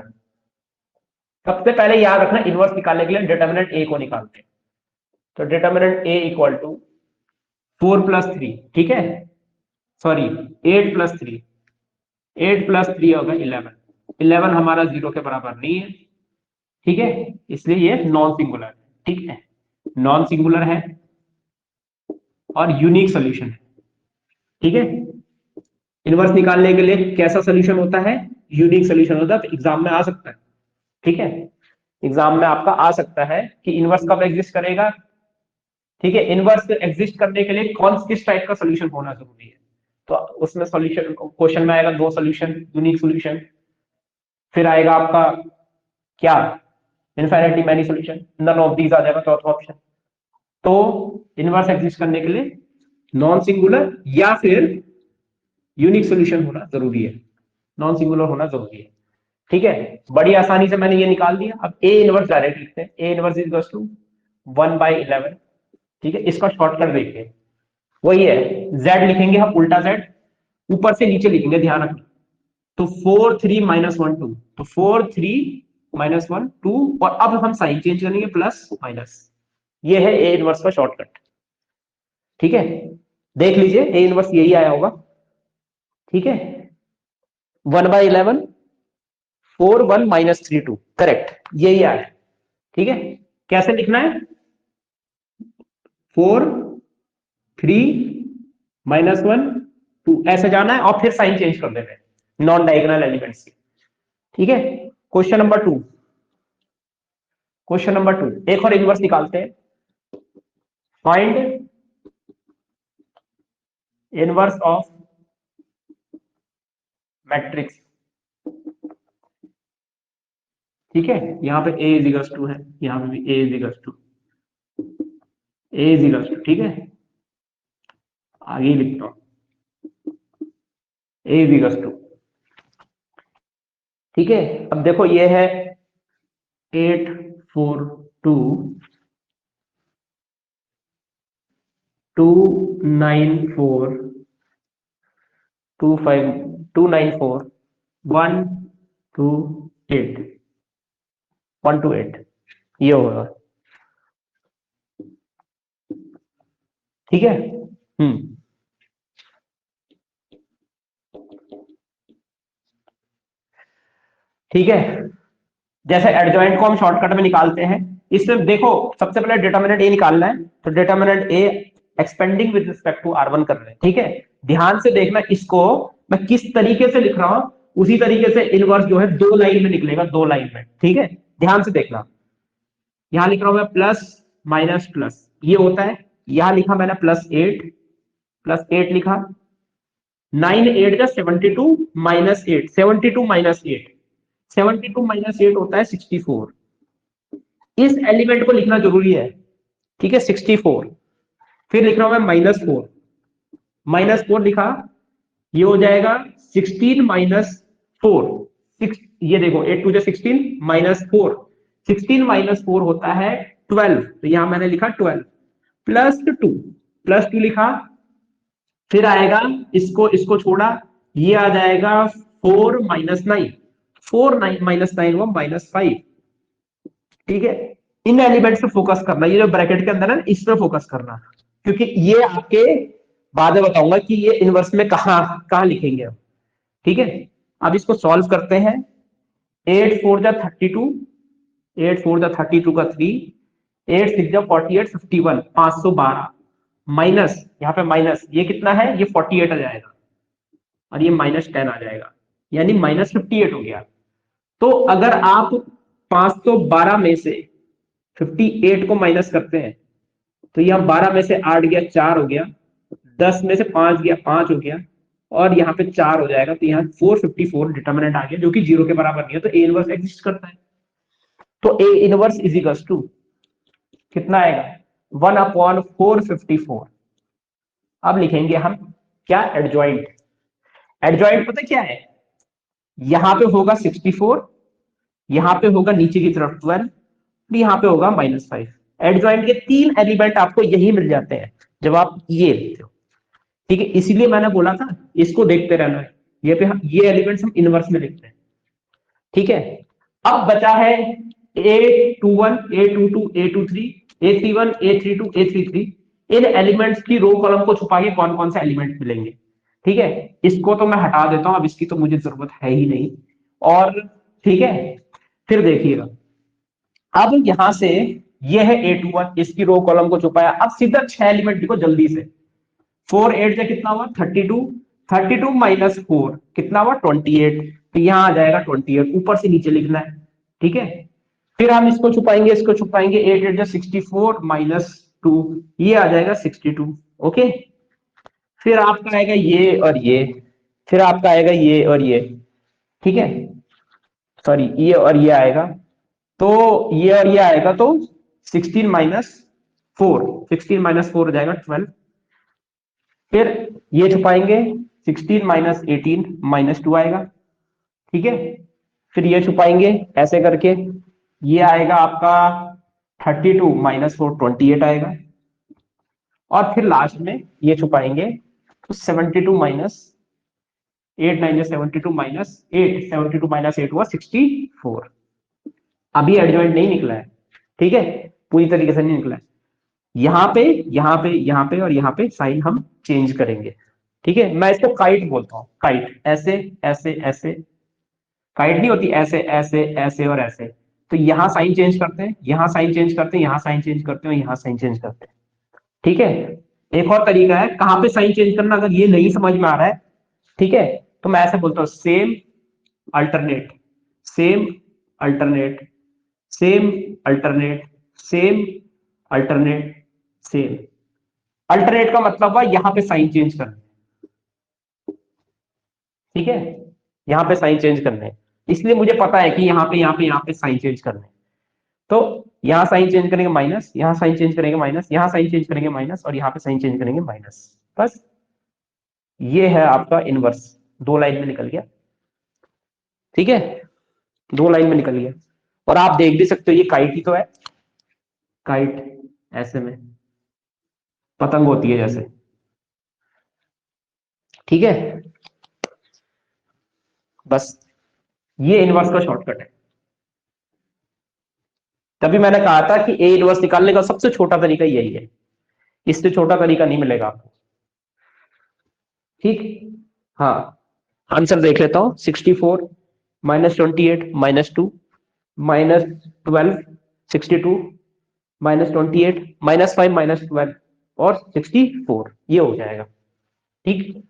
सबसे पहले याद रखना, इनवर्स निकालने के लिए डिटर्मिनेंट ए को निकालते हैं, तो डिटर्मिनेंट ए इक्वल टू 4 + 3, ठीक है, सॉरी 8 + 3, 8 + 3 होगा 11, 11 हमारा 0 के बराबर नहीं है, ठीक है, इसलिए ये नॉन सिंगुलर है, ठीक है, नॉन सिंगुलर है और यूनिक सोल्यूशन है, ठीक है। इनवर्स निकालने के लिए कैसा सोल्यूशन होता है, यूनिक सोल्यूशन होता है, तो एग्जाम में आ सकता है, ठीक है। एग्जाम में आपका आ सकता है कि इनवर्स कब एग्जिस्ट करेगा। ठीक है, इनवर्स एग्जिस्ट करने के लिए कौन किस टाइप का सोल्यूशन होना जरूरी है। तो उसमें सोल्यूशन क्वेश्चन में आएगा 2 सोल्यूशन, यूनिक सोल्यूशन, फिर आएगा आपका क्या, infinity many solution, none of these आ जाएगा चौथा ऑप्शन। तो इनवर्स एग्जिस्ट करने के लिए नॉन सिंगुलर या फिर यूनिक सोल्यूशन होना जरूरी है, नॉन सिंगुलर होना जरूरी है। ठीक है, बड़ी आसानी से मैंने ये निकाल दिया। अब ए इनवर्स डायरेक्ट लिखते हैं, A inverse is equal to 1/11। ठीक है, इसका शॉर्टकट देखिए, वही है, z लिखेंगे हम उल्टा z, ऊपर से नीचे लिखेंगे, ध्यान रखना। तो 4 3 माइनस 1 2, तो 4 3 माइनस 1 2, और अब हम साइन चेंज करेंगे प्लस माइनस। ये है ए इनवर्स का शॉर्टकट। ठीक है, देख लीजिए ए इनवर्स यही आया होगा। ठीक है, 1/11 4 1 माइनस 3 2, करेक्ट, यही आया। ठीक है, कैसे लिखना है, 4 3 माइनस 1 2 ऐसे जाना है, और फिर साइन चेंज कर देना है नॉन डायगोनल एलिमेंट्स की। ठीक है, क्वेश्चन नंबर 2, क्वेश्चन नंबर 2 एक और इनवर्स निकालते हैं। Find inverse of matrix. ठीक है, यहां पे a इज इक्वल टू है, यहां पे भी a is equal to, a is equal to. ठीक है, आगे लिखता हूं, a इज इक्वल टू। ठीक है, अब देखो ये है 8 4 2 2 9 4 2 5 2 9 4 1 2 8 1 2 8, ये होगा। ठीक है, ठीक है, जैसे एडजॉइंट को हम शॉर्टकट में निकालते हैं, इसमें देखो सबसे पहले डिटर्मिनेंट ए निकालना है, तो determinant A expanding with respect to R1 कर रहे हैं। ठीक है, ध्यान से देखना, इसको मैं किस तरीके से लिख रहा हूं, उसी तरीके से इनवर्स जो है 2 लाइन में निकलेगा, 2 लाइन में। ठीक है, ध्यान से देखना, यहां लिख रहा हूं मैं प्लस माइनस प्लस, ये होता है। यहां लिखा मैंने प्लस 8 लिखा, 9 8 का 72 माइनस 8, 72 माइनस 8, 72 माइनस 8 होता है 64। इस एलिमेंट को लिखना जरूरी है। ठीक है, 64, फिर लिख रहा हूं मैं -4, -4 लिखा, ये हो जाएगा 16 माइनस 4, ये देखो 8 2 16 माइनस 4, 16 माइनस 4 होता है 12, तो यहां मैंने लिखा 12 प्लस 2 लिखा, फिर आएगा, इसको इसको छोड़ा, ये आ जाएगा 4 माइनस 9, 4 9 माइनस 9 हुआ -5। ठीक है, इन एलिमेंट पे फोकस करना, ये जो ब्रैकेट के अंदर है इस पे फोकस करना, क्योंकि ये आपके बाद में बताऊंगा कि ये इनवर्स में कहां कहां लिखेंगे हम। ठीक है, अब इसको सॉल्व करते हैं। 8 4 जा 32, 8 4 जा 32 का 3, 8 6 जा 48 51 512, माइनस, यहाँ पे माइनस, ये कितना है, ये 48 आ जाएगा, और ये -10 आ जाएगा, यानी -58 हो गया। तो अगर आप 512 में से 58 को माइनस करते हैं, तो यहाँ 12 में से 8 गया 4 हो गया, 10 में से 5 गया 5 हो गया, और यहाँ पे 4 हो जाएगा, तो यहाँ 454 डिटर्मिनेंट आ गया, जो कि 0 के बराबर नहीं है, तो ए इनवर्स एग्जिस्ट करता है। तो A inverse is equal to कितना आएगा, 1/454। अब लिखेंगे हम क्या, एडजॉइंट। एडजॉइंट पता क्या है, यहां पे होगा 64, यहां पे होगा नीचे की तरफ 12, यहां पे होगा -5। एडजॉइंट के 3 एलिमेंट आपको यही मिल जाते हैं जब आप ये लिखते हो। ठीक है, इसीलिए मैंने बोला था इसको देखते रहना है, ये एलिमेंट्स हम इनवर्स में लिखते हैं। ठीक है, अब बचा है A21 A22 A23 A31 A32 A33, इन एलिमेंट्स की रो कॉलम को छुपा के कौन कौन से एलिमेंट मिलेंगे। ठीक है, इसको तो मैं हटा देता हूं, अब इसकी तो मुझे जरूरत है ही नहीं। और ठीक है, फिर देखिएगा, अब यहां से ये है A21, इसकी रो कॉलम को छुपाया, अब सीधा 6 एलिमेंट लिखो जल्दी से। 4 8 से कितना हुआ 32, 32 माइनस 4 कितना हुआ 28, तो यहां आ जाएगा 28, ऊपर से नीचे लिखना है। ठीक है, फिर हम इसको छुपाएंगे, इसको छुपाएंगे, 8 8 64 -2, ये आ जाएगा 62। ओके, फिर आपका आएगा ये और ये, फिर आपका आएगा ये और ये, ठीक है, सॉरी ये और ये आएगा, तो ये और ये आएगा, तो 16 - 4, 16 - 4 हो जाएगा 12। फिर ये छुपाएंगे, 16 - 18 -2 आएगा, ठीक है, फिर ये छुपाएंगे ऐसे करके, ये आएगा आपका 32 - 4 28 आएगा, और फिर लास्ट में ये छुपाएंगे तो 72 -8 9 72 -8, 72 -8 हुआ 64। अभी एडजॉइंट नहीं निकला है, ठीक है, पूरी तरीके से नहीं निकला है। यहाँ पे यहाँ पे यहाँ पे और यहाँ पे साइन हम चेंज करेंगे, ठीक है। मैं इसको काइट बोलता हूँ, काइट, ऐसे ऐसे ऐसे, काइट नहीं होती, ऐसे ऐसे ऐसे और ऐसे, तो यहाँ साइन चेंज करते हैं, यहाँ साइन चेंज करते हैं, यहाँ साइन चेंज करते हैं, यहाँ साइन चेंज करते हैं, ठीक है। एक और तरीका है कहाँ पे साइन चेंज करना, अगर ये नहीं समझ में आ रहा है, ठीक है, तो मैं ऐसे बोलता हूँ, same alternate, same alternate, same alternate, same alternate, same. Alternate का मतलब हुआ यहाँ पे साइन चेंज करना, ठीक है, यहाँ पे साइन चेंज करना है, इसलिए मुझे पता है कि यहाँ पे साइन चेंज करना है, तो यहाँ साइन चेंज करेंगे माइनस, यहाँ साइन चेंज करेंगे माइनस, यहाँ साइन चेंज करेंगे माइनस, और यहाँ पे साइन चेंज करेंगे माइनस, बस ये है आपका इनवर्स, 2 लाइन में निकल गया, ठीक है, 2 लाइन में निकल गया। और आप देख भी सकते हो ये काइट ही तो है, काइट ऐसे में पतंग होती है जैसे, ठीक है, बस ये इनवर्स का शॉर्टकट है। तभी मैंने कहा था कि ए इनवर्स निकालने का सबसे छोटा तरीका यही है, इससे छोटा तरीका नहीं मिलेगा आपको, ठीक। हाँ, आंसर देख लेता हूं, 64 -28 -2 -12 62 -28 -5 -12 और 64, ये हो जाएगा, ठीक।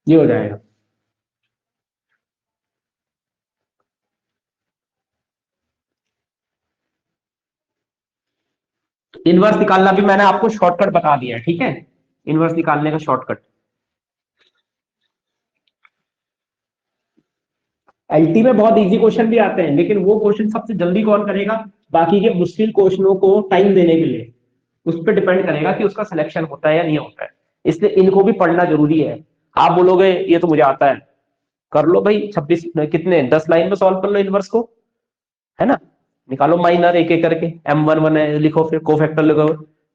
ये हो जाएगा। इनवर्स निकालना भी मैंने आपको शॉर्टकट बता दिया है, ठीक है, इनवर्स निकालने का शॉर्टकट। एलटी में बहुत इजी क्वेश्चन भी आते हैं, लेकिन वो क्वेश्चन सबसे जल्दी कौन करेगा, बाकी के मुश्किल क्वेश्चनों को टाइम देने के लिए, उस पर डिपेंड करेगा कि उसका सिलेक्शन होता है या नहीं होता है, इसलिए इनको भी पढ़ना जरूरी है। आप बोलोगे ये तो मुझे आता है, कर लो भाई, 26 कितने 10 लाइन में सॉल्व कर लो इनवर्स को, है ना, निकालो माइनर एक एक करके, M11 है लिखो, फिर कोफैक्टर लिखो,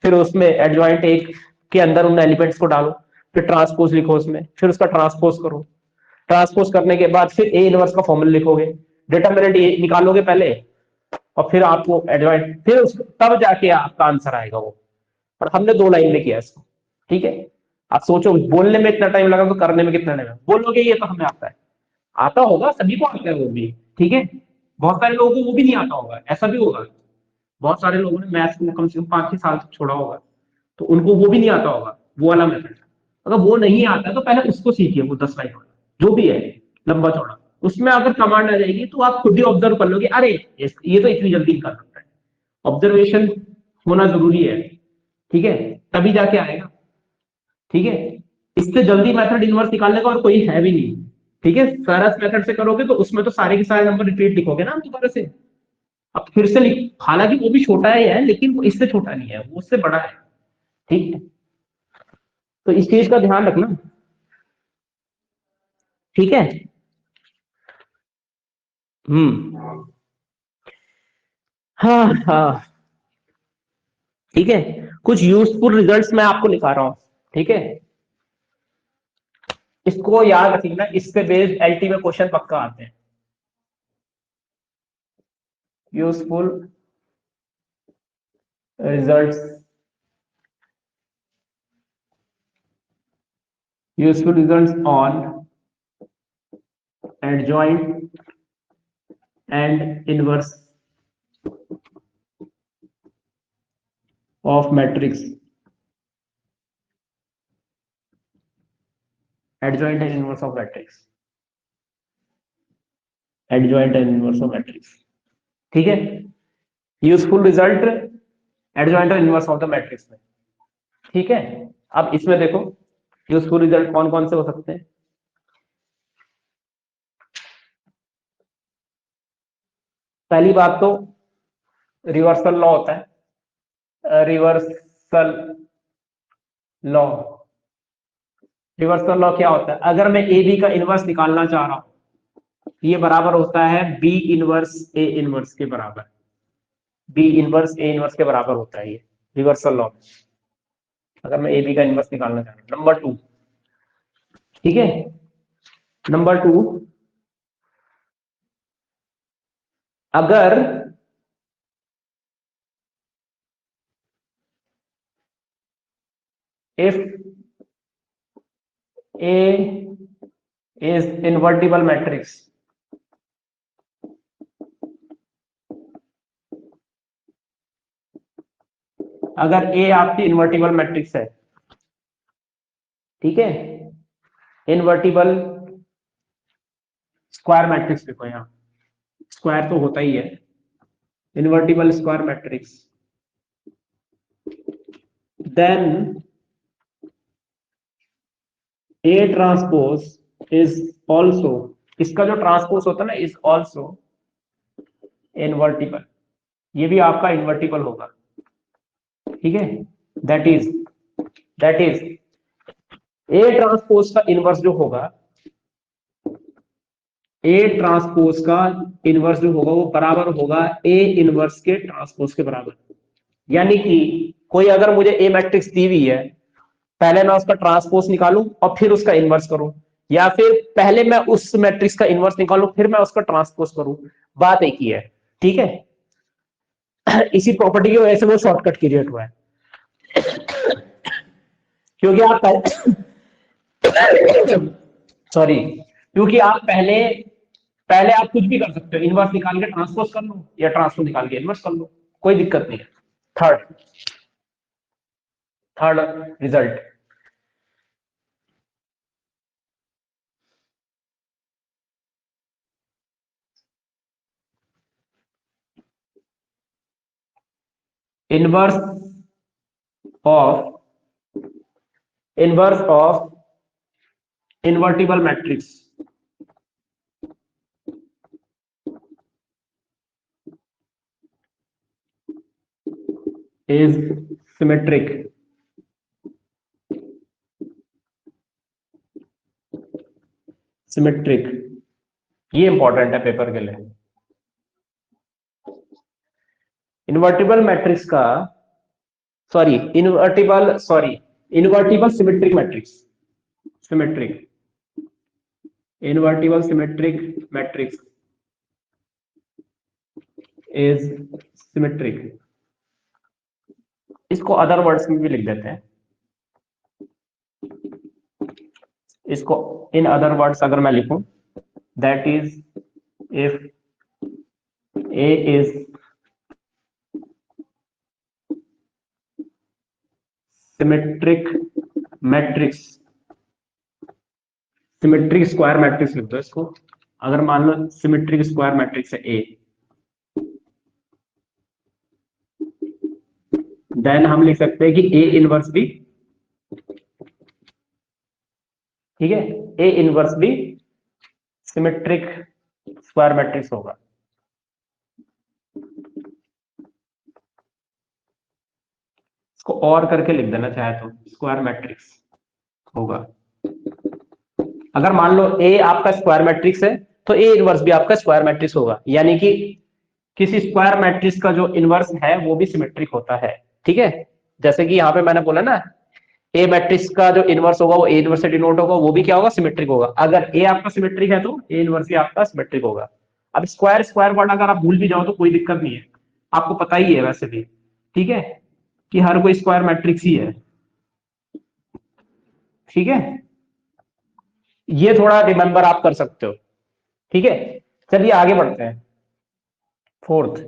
फिर उसमें एडजॉइंट एक के अंदर उन एलिमेंट्स को डालो, फिर ट्रांसपोज लिखो उसमें, फिर उसका ट्रांसपोज करो, ट्रांसपोज करने के बाद फिर ए इनवर्स का फॉर्मूला लिखोगे, डिटरमिनेंट निकालोगे पहले, और फिर आपको एडजॉइंट, फिर तब जाके आपका आंसर आएगा वो। और हमने 2 लाइन में किया इसको, ठीक है। आप सोचो बोलने में इतना टाइम लगा तो करने में कितना टाइम, बोलोगे ये तो हमें आता है, आता होगा, सभी को आता है वो भी, ठीक है, बहुत सारे लोगों को वो भी नहीं आता होगा, ऐसा भी होगा, बहुत सारे लोगों ने मैथ्स में कम से कम 5 6 साल तक छोड़ा होगा, तो उनको वो भी नहीं आता होगा, वो वाला मेथड। अगर वो नहीं आता तो पहले उसको सीखिए, वो 10 लाइन वाला जो भी है, लंबा चौड़ा, उसमें अगर कमांड आ जाएगी तो आप खुद ही ऑब्जर्व कर लोगे, अरे ये तो इतनी जल्दी कर सकता है, ऑब्जर्वेशन होना जरूरी है, ठीक है, तभी जाके आएगा, ठीक है। इससे जल्दी मेथड इनवर्स निकालने का और कोई है भी नहीं, ठीक है, सरस मेथड से करोगे तो उसमें तो सारे के सारे नंबर रिपीट लिखोगे ना दोबारा से, अब फिर से लिख, हालांकि वो भी छोटा है लेकिन वो इससे छोटा नहीं है, वो उससे बड़ा है, ठीक है, तो इस चीज का ध्यान रखना, ठीक है। हाँ हाँ, ठीक है, कुछ यूजफुल रिजल्ट्स मैं आपको लिखा रहा हूं, ठीक है, इसको याद रखना, इस पे बेस्ड एलटी में क्वेश्चन पक्का आते हैं। Useful results, useful results on adjoint and inverse of matrix, adjoint and inverse of matrix, adjoint and inverse of matrix, ठीक है। यूजफुल रिजल्ट एडजॉइंट और इनवर्स ऑफ द मैट्रिक्स में, ठीक है। अब इसमें देखो यूजफुल रिजल्ट कौन कौन से हो सकते हैं। पहली बात तो रिवर्सल लॉ होता है, रिवर्सल लॉ, रिवर्सल लॉ क्या होता है, अगर मैं ए बी का इनवर्स निकालना चाह रहा हूं, ये बराबर होता है बी इनवर्स ए इनवर्स के बराबर, बी इनवर्स ए इनवर्स के बराबर होता है ये रिवर्सल लॉ, अगर मैं ए बी का इनवर्स निकालना चाह रहा हूं। नंबर 2, ठीक है, नंबर 2, अगर if A is invertible matrix, अगर A आपकी इन्वर्टिबल मैट्रिक्स है, ठीक है, इन्वर्टिबल स्क्वायर मैट्रिक्स देखो यहां, स्क्वायर तो होता ही है, invertible square matrix, then A transpose is also, इसका जो ट्रांसपोज होता है ना, इज ऑल्सो इन्वर्टिबल, ये भी आपका इन्वर्टिबल होगा, ठीक है। दैट इज ए ट्रांसपोज का इनवर्स जो होगा, ए ट्रांसपोज का इनवर्स जो होगा वो बराबर होगा ए इनवर्स के ट्रांसपोज के बराबर, यानी कि कोई अगर मुझे ए मैट्रिक्स दी हुई है, पहले मैं उसका ट्रांसपोज निकालूं और फिर उसका इनवर्स करूं, या फिर पहले मैं उस मैट्रिक्स का इनवर्स निकालूं फिर मैं उसका ट्रांसपोज करूं, बात एक ही है, ठीक है। इसी प्रॉपर्टी की वजह से वो शॉर्टकट क्रिएट हुआ है, क्योंकि आप सॉरी, क्योंकि आप पहले पहले आप कुछ भी कर सकते हो, इनवर्स निकाल के ट्रांसपोज कर लो या ट्रांसपोज निकाल के इनवर्स कर लो, कोई दिक्कत नहीं है। Third third result, inverse of invertible matrix is symmetric, symmetric, ये इंपॉर्टेंट है पेपर के लिए। इन्वर्टिबल मैट्रिक्स का invertible symmetric matrix, symmetric, invertible symmetric matrix is symmetric, इसको अदर वर्ड्स में भी लिख देते हैं, इसको इन अदर वर्ड्स अगर मैं लिखूं, that is if A is symmetric matrix, symmetric square matrix लिख दो इसको, अगर मान लो सिमेट्रिक स्क्वायर मैट्रिक्स है ए, देन हम लिख सकते हैं कि ए इनवर्स भी, ठीक है, ए इनवर्स भी सिमेट्रिक स्क्वायर मैट्रिक्स होगा। इसको और करके लिख देना चाहे तो स्क्वायर मैट्रिक्स होगा, अगर मान लो ए आपका स्क्वायर मैट्रिक्स है तो ए इनवर्स भी आपका स्क्वायर मैट्रिक्स होगा, यानी कि किसी स्क्वायर मैट्रिक्स का जो इनवर्स है वो भी सिमेट्रिक होता है, ठीक है। जैसे कि यहाँ पे मैंने बोला ना, ए मैट्रिक्स का जो इनवर्स होगा वो ए इनवर्स से डिनोट होगा, वो भी क्या होगा, सिमेट्रिक होगा, अगर ए आपका सिमेट्रिक है तो ए इनवर्स भी आपका सिमेट्रिक होगा। अब स्क्वायर स्क्वायर वर्ड अगर आप भूल भी जाओ तो कोई दिक्कत नहीं है, आपको पता ही है वैसे भी, ठीक है, कि हर कोई स्क्वायर मैट्रिक्स ही है, ठीक है, ये थोड़ा रिमेंबर आप कर सकते हो, ठीक है। चलिए आगे बढ़ते हैं, फोर्थ,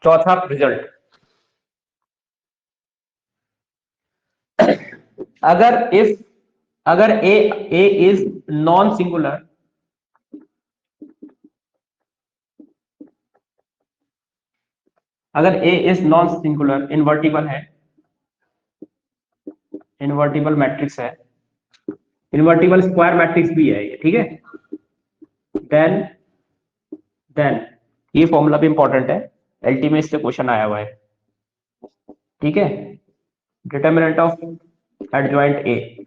चौथा रिजल्ट, अगर इफ अगर ए इज नॉन सिंगुलर, अगर A is non singular, invertible है, इन्वर्टिबल मैट्रिक्स है, इन्वर्टिबल स्क्वायर मैट्रिक्स भी है ये, ठीक है, देन देन ये फॉर्मूला भी इंपॉर्टेंट है, एलटी में इससे क्वेश्चन आया हुआ है, ठीक है, determinant of adjoint A,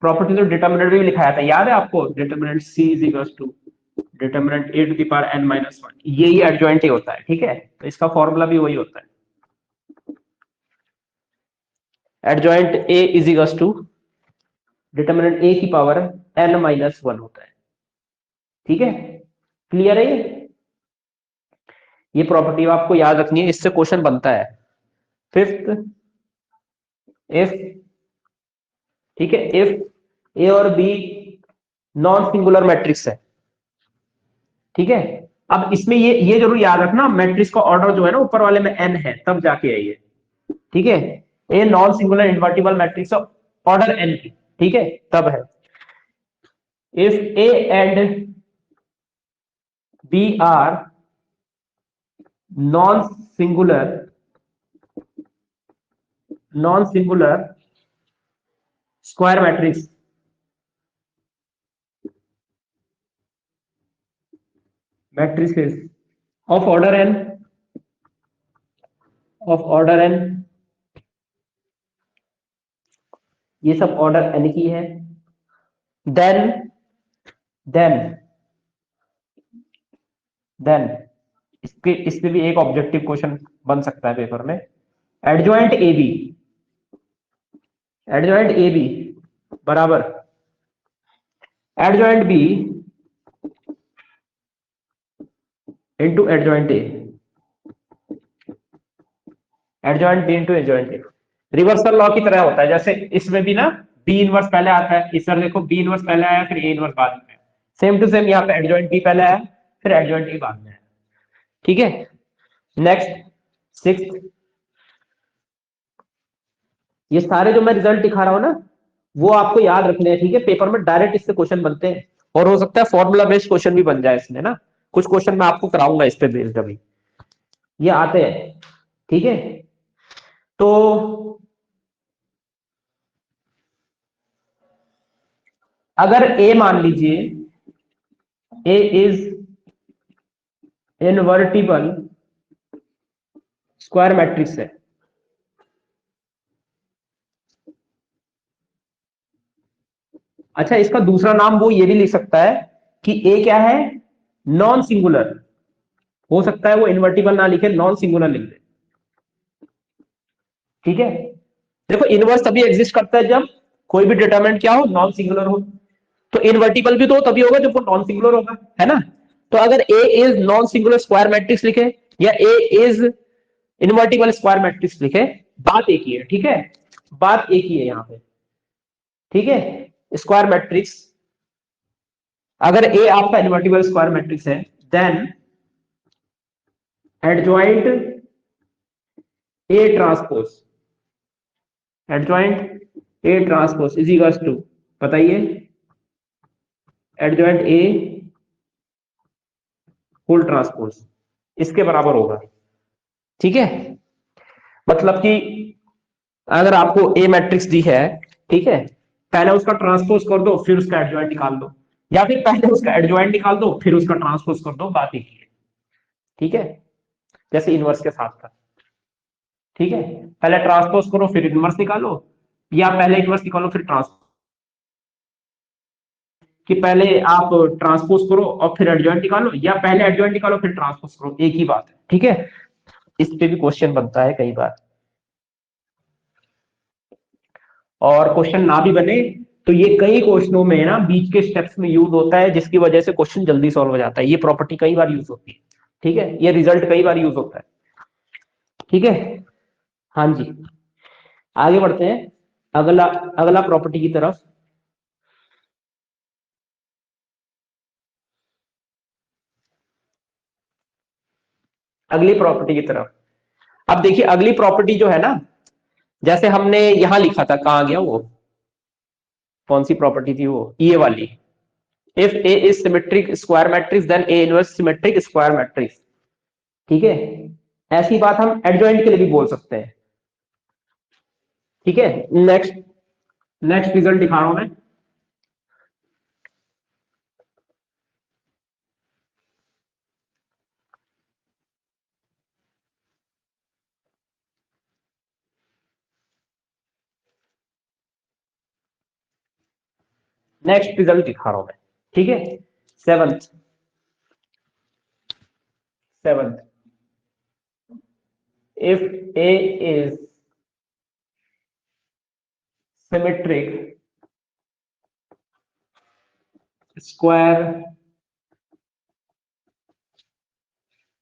property तो डिटर्मिनेंट भी लिखाया था, याद है आपको, determinant C is equal to determinant A to the power N minus one, यही एडजॉइंट ए होता है, ठीक है, तो इसका फॉर्मूला भी वही होता है, adjoint A is equal to determinant A की पावर एन माइनस वन होता है, ठीक है, क्लियर है ये प्रॉपर्टी आपको याद रखनी है, इससे क्वेश्चन बनता है। फिफ्थ, इफ, ठीक है, इफ ए और बी नॉन सिंगुलर मैट्रिक्स है, ठीक है, अब इसमें ये जरूर याद रखना, मैट्रिक्स का ऑर्डर जो है ना ऊपर वाले में एन है, तब जाके है ये, ठीक है, A non singular invertible matrix order N की, ठीक है, तब है, if A and B are non singular square matrix, matrices of order N, ये सब ऑर्डर एन की है, देन देन देन इस पे भी एक ऑब्जेक्टिव क्वेश्चन बन सकता है पेपर में, एडजॉइंट ए बी बराबर adjoint B into adjoint A, adjoint B into adjoint A, reversal law की तरह होता है, जैसे इसमें भी ना बी इनवर्स पहले आता है, इस तरह देखो बी इनवर्स पहले आया फिर ए इनवर्स बाद में, सेम टू सेम यहाँ पे एडजॉइंट बी पहले आया फिर एडजॉइंट ए बाद में आया, ठीक है, नेक्स्ट सिक्स्थ, ये सारे जो मैं रिजल्ट दिखा रहा हूं ना वो आपको याद रखने हैं, ठीक है, पेपर में डायरेक्ट इससे क्वेश्चन बनते हैं, और हो सकता है फॉर्मूला बेस्ड क्वेश्चन भी बन जाए इसमें ना, कुछ क्वेश्चन मैं आपको कराऊंगा इस पे बेस्ड, अभी ये आते हैं, ठीक है, तो अगर ए मान लीजिए ए इज इनवर्टिबल स्क्वायर मैट्रिक्स है, अच्छा इसका दूसरा नाम वो ये भी लिख सकता है कि ए क्या है, नॉन सिंगुलर, हो सकता है वो इन्वर्टिबल ना लिखे, नॉन सिंगुलर लिख दे, ठीक है, देखो इनवर्स तभी एग्जिस्ट करता है जब कोई भी डिटरमिनेंट क्या हो, नॉन सिंगुलर हो, तो इन्वर्टिबल भी तो तभी होगा जब वो नॉन सिंगुलर होगा, है ना, तो अगर A is non singular square matrix लिखे या A is invertible square matrix लिखे, बात एक ही है, ठीक है, बात एक ही है यहाँ पे, ठीक है, स्क्वायर मैट्रिक्स, अगर ए आपका इन्वर्टिबल स्क्वायर मैट्रिक्स है, then adjoint A transpose, adjoint A transpose is equal to, बताइए, एडजॉइंट ए होल ट्रांसपोज, इसके बराबर होगा, ठीक है, मतलब कि अगर आपको ए मैट्रिक्स दी है, ठीक है, पहले उसका ट्रांसपोज कर दो फिर उसका एडजॉइंट निकाल दो, या फिर पहले उसका एडजॉइंट निकाल दो फिर उसका ट्रांसपोज कर दो, बात एक ही है, ठीक है, जैसे इनवर्स के साथ था, ठीक है, पहले ट्रांसपोज करो फिर इनवर्स निकालो, या पहले इनवर्स निकालो फिर ट्रांसपोज, कि पहले आप ट्रांसपोज करो और फिर एडजॉइंट निकालो, या पहले एडजॉइंट निकालो फिर ट्रांसपोज करो, एक ही बात है, ठीक है, इस पे भी क्वेश्चन बनता है कई बार, और क्वेश्चन ना भी बने तो ये कई क्वेश्चनों में ना बीच के स्टेप्स में यूज होता है, जिसकी वजह से क्वेश्चन जल्दी सॉल्व हो जाता है, ये प्रॉपर्टी कई बार यूज होती है, ठीक है, ये रिजल्ट कई बार यूज होता है, ठीक है, हाँ जी, आगे बढ़ते हैं, अगला अगला प्रॉपर्टी की तरफ, अगली प्रॉपर्टी की तरफ, अब देखिए अगली प्रॉपर्टी जो है ना, जैसे हमने यहां लिखा था, कहां गया वो, कौन सी प्रॉपर्टी थी वो, ये वाली, if A is symmetric square matrix then A inverse symmetric square matrix. ठीक है, ऐसी बात हम एडजॉइंट के लिए भी बोल सकते हैं। ठीक है, नेक्स्ट नेक्स्ट रिजल्ट दिखा रहा हूं मैं। नेक्स्ट रिजल्ट दिखा रहा हूं मैं। ठीक है, seventh seventh if A is symmetric square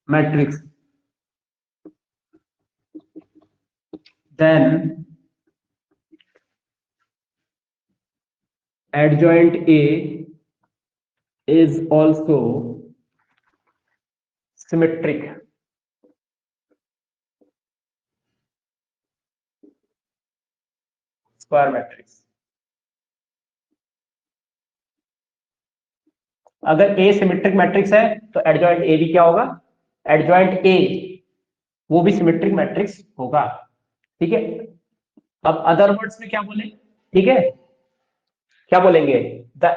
matrix, then adjoint A is also symmetric square matrix। अगर A सिमेट्रिक मैट्रिक्स है तो एडजॉइंट A भी क्या होगा, एडजॉइंट A वो भी सिमेट्रिक मैट्रिक्स होगा। ठीक है, अब अदर वर्ड्स में क्या बोले, ठीक है, क्या बोलेंगे, the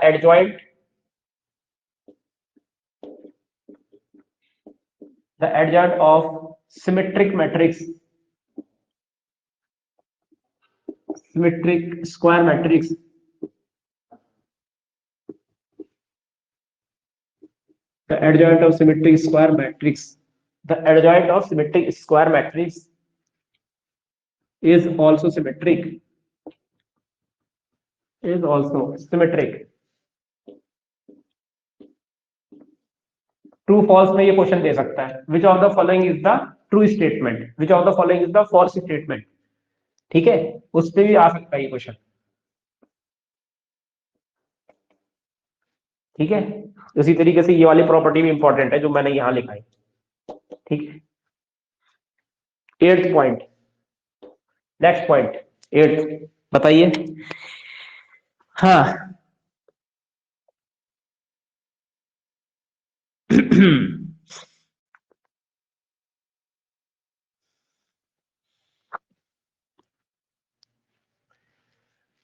adjoint of symmetric matrix, symmetric square matrix the adjoint of symmetric square matrix, the adjoint of symmetric square matrix is also symmetric, is also symmetric। True false में ये क्वेश्चन दे सकता है, which of the following is the true statement, which of the following is the false statement. ठीक है, उस पर भी आ सकता है ये क्वेश्चन। ठीक है, इसी तरीके से ये वाली प्रॉपर्टी भी इंपॉर्टेंट है जो मैंने यहां लिखा है। ठीक है, eighth point, next point eighth, बताइए। हाँ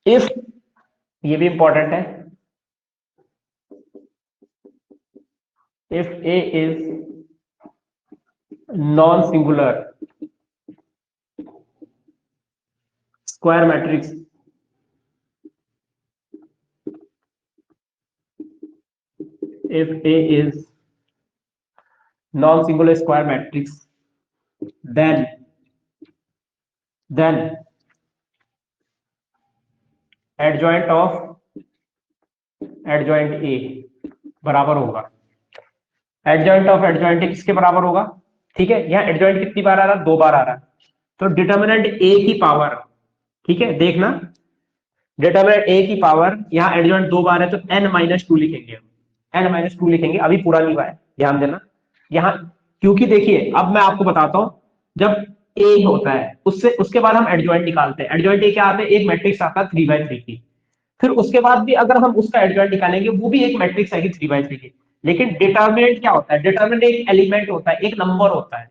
इफ, ये भी इंपॉर्टेंट है, if A is non-singular square matrix, if A is non-singular square matrix, then adjoint of adjoint A बराबर होगा, एडजॉइंट ऑफ एडजॉइंट किसके बराबर होगा। ठीक है, यहाँ एडजॉइंट कितनी बार आ रहा है, 2 बार आ रहा है, तो डिटर्मिनेंट ए की पावर, ठीक है देखना, डिटर्मिनेंट ए की पावर, यहाँ एडजॉइंट 2 बार है तो n-2 लिखेंगे, n-2 लिखेंगे, अभी पूरा नहीं हुआ है, ध्यान देना यहाँ, क्योंकि देखिए अब मैं आपको बताता हूं, जब ए होता है उससे उसके बाद हम एडजॉइंट निकालते हैं, एडजॉइंट ए क्या आता है, एक मैट्रिक्स आता है 3/3 की, फिर उसके बाद भी अगर हम उसका एडजॉइंट निकालेंगे वो भी एक मैट्रिक्स आएगी 3/3 की, लेकिन डिटर्मिनेंट क्या होता है, डिटर्मिनेंट एक एलिमेंट होता है, एक नंबर होता है।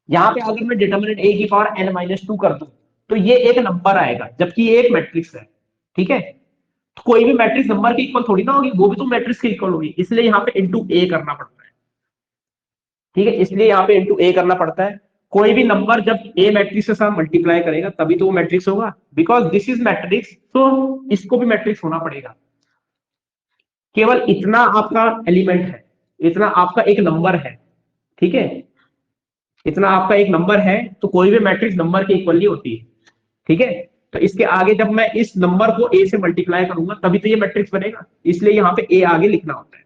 यहाँ पे अगर मैं डिटर्मिनेंट ए की पावर n-2 कर दूं तो ये एक नंबर आएगा, जबकि ये एक मैट्रिक्स है। ठीक है, तो कोई भी मैट्रिक्स नंबर के इक्वल थोड़ी ना होगी, वो भी तो मैट्रिक्स के इक्वल होगी, इसलिए यहाँ पे इंटू ए करना पड़ता है। ठीक है, इसलिए यहाँ पे इंटू ए करना पड़ता है, कोई भी नंबर जब ए मैट्रिक्स के साथ मल्टीप्लाई करेगा तभी तो वो मैट्रिक्स होगा, बिकॉज दिस इज मैट्रिक्स, तो इसको भी मैट्रिक्स होना पड़ेगा। केवल इतना आपका एलिमेंट है, इतना आपका एक नंबर है। ठीक है, इतना आपका एक नंबर है, तो कोई भी मैट्रिक्स नंबर के इक्वल नहीं होती है। ठीक है, तो इसके आगे जब मैं इस नंबर को ए से मल्टीप्लाई करूंगा तभी तो ये मैट्रिक्स बनेगा, इसलिए यहाँ पे ए आगे लिखना होता है।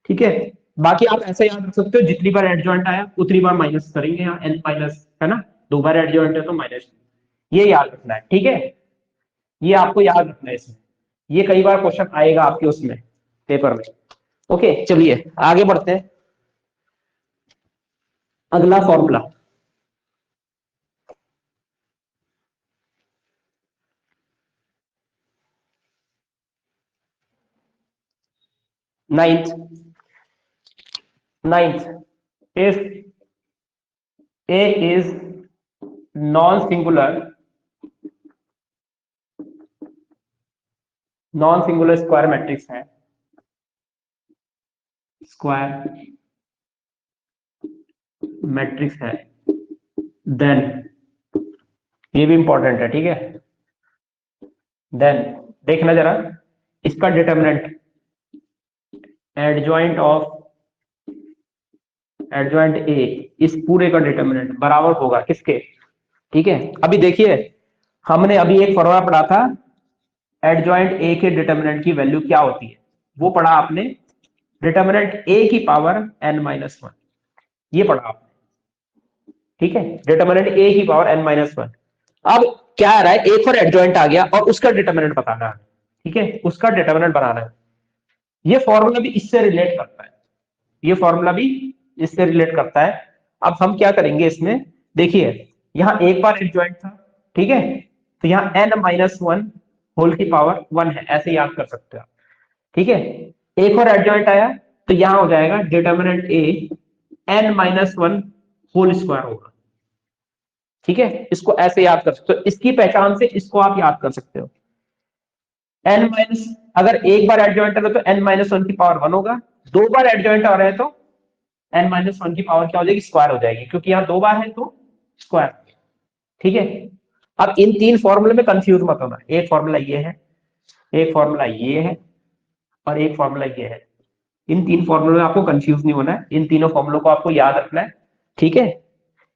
ठीक है, बाकी आप ऐसा याद रख सकते हो, जितनी बार एडजॉइंट आया उतनी बार माइनस करेंगे, यहाँ n माइनस है ना, 2 बार एडजॉइंट है तो माइनस, ये याद रखना है। ठीक है, ये आपको याद रखना है इसमें, ये कई बार क्वेश्चन आएगा आपके उसमें पेपर में। ओके चलिए आगे बढ़ते हैं, अगला formula, ninth if A is non-singular square matrix है, स्क्वायर मैट्रिक्स है, देन ये भी इंपॉर्टेंट है, ठीक है। देन देखना जरा, इसका डिटरमिनेंट एडजॉइंट ए, इस पूरे का डिटरमिनेंट बराबर होगा किसके, ठीक है। अभी देखिए, हमने अभी एक फॉर्मूला पढ़ा था एडजॉइंट ए के डिटरमिनेंट की वैल्यू क्या होती है, वो पढ़ा आपने, डिटरमिनेंट ए की पावर n-1, ये पढ़ा आपने, ठीक है। डिटरमिनेंट ए की पावर n-1। अब क्या आ रहा है, एक और एडजॉइंट आ गया और उसका डिटरमिनेंट बताना है, ठीक है, उसका डिटरमिनेंट बनाना है। ये फॉर्मूला भी इससे रिलेट करता है, ये फॉर्मूला भी इससे रिलेट करता है। अब हम क्या करेंगे इसमें, देखिए यहां एक बार एडजॉइंट था, ठीक है, तो यहाँ n-1 होल की पावर 1 है, ऐसे याद कर सकते हो आप, ठीक है। एक और एडजॉइंट आया तो यहां हो जाएगा determinant A n-1 whole square होगा, ठीक है। इसको ऐसे याद कर सकते हो, इसकी पहचान से इसको आप याद कर सकते हो। n माइनस, अगर एक बार एडजॉइंट है तो n-1 की पावर 1 होगा, दो बार एडजॉइंट आ रहा है तो n-1 की पावर क्या हो जाएगी, स्क्वायर हो जाएगी, क्योंकि यहाँ दो बार है तो स्क्वायर, ठीक है। अब इन तीन फॉर्मूले में कंफ्यूज मत होना, एक फॉर्मूला ये है, एक फॉर्मूला ये है, और एक फॉर्मूला ये है। इन तीन फॉर्मूलों में आपको कंफ्यूज नहीं होना है, इन तीनों फॉर्मूलों को आपको याद रखना है, ठीक है।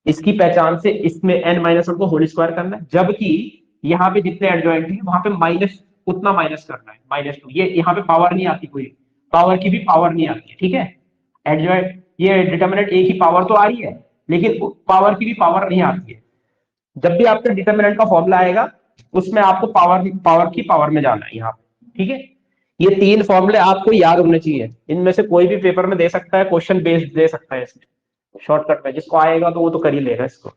इसकी पहचान से इसमें n-1 को होल स्क्वायर करना है, जबकि यहाँ पे जितने एडजॉइंट है वहां पे माइनस, उतना माइनस करना है, -2। ये यहाँ पे पावर नहीं आती, कोई पावर की भी पावर नहीं आती है, ठीक है। एडजॉइंट, ये डिटरमिनेंट ए की पावर तो आ रही है, लेकिन पावर की भी पावर नहीं आती है। जब भी आपका डिटरमिनेंट का फॉर्मूला आएगा उसमें आपको पावर की पावर में जाना है यहाँ पे, ठीक है। ये तीन फॉर्मूले आपको याद होने चाहिए, इनमें से कोई भी पेपर में दे सकता है, क्वेश्चन बेस्ड दे सकता है इसमें, शॉर्टकट में जिसको आएगा तो वो तो कर ही लेगा इसको,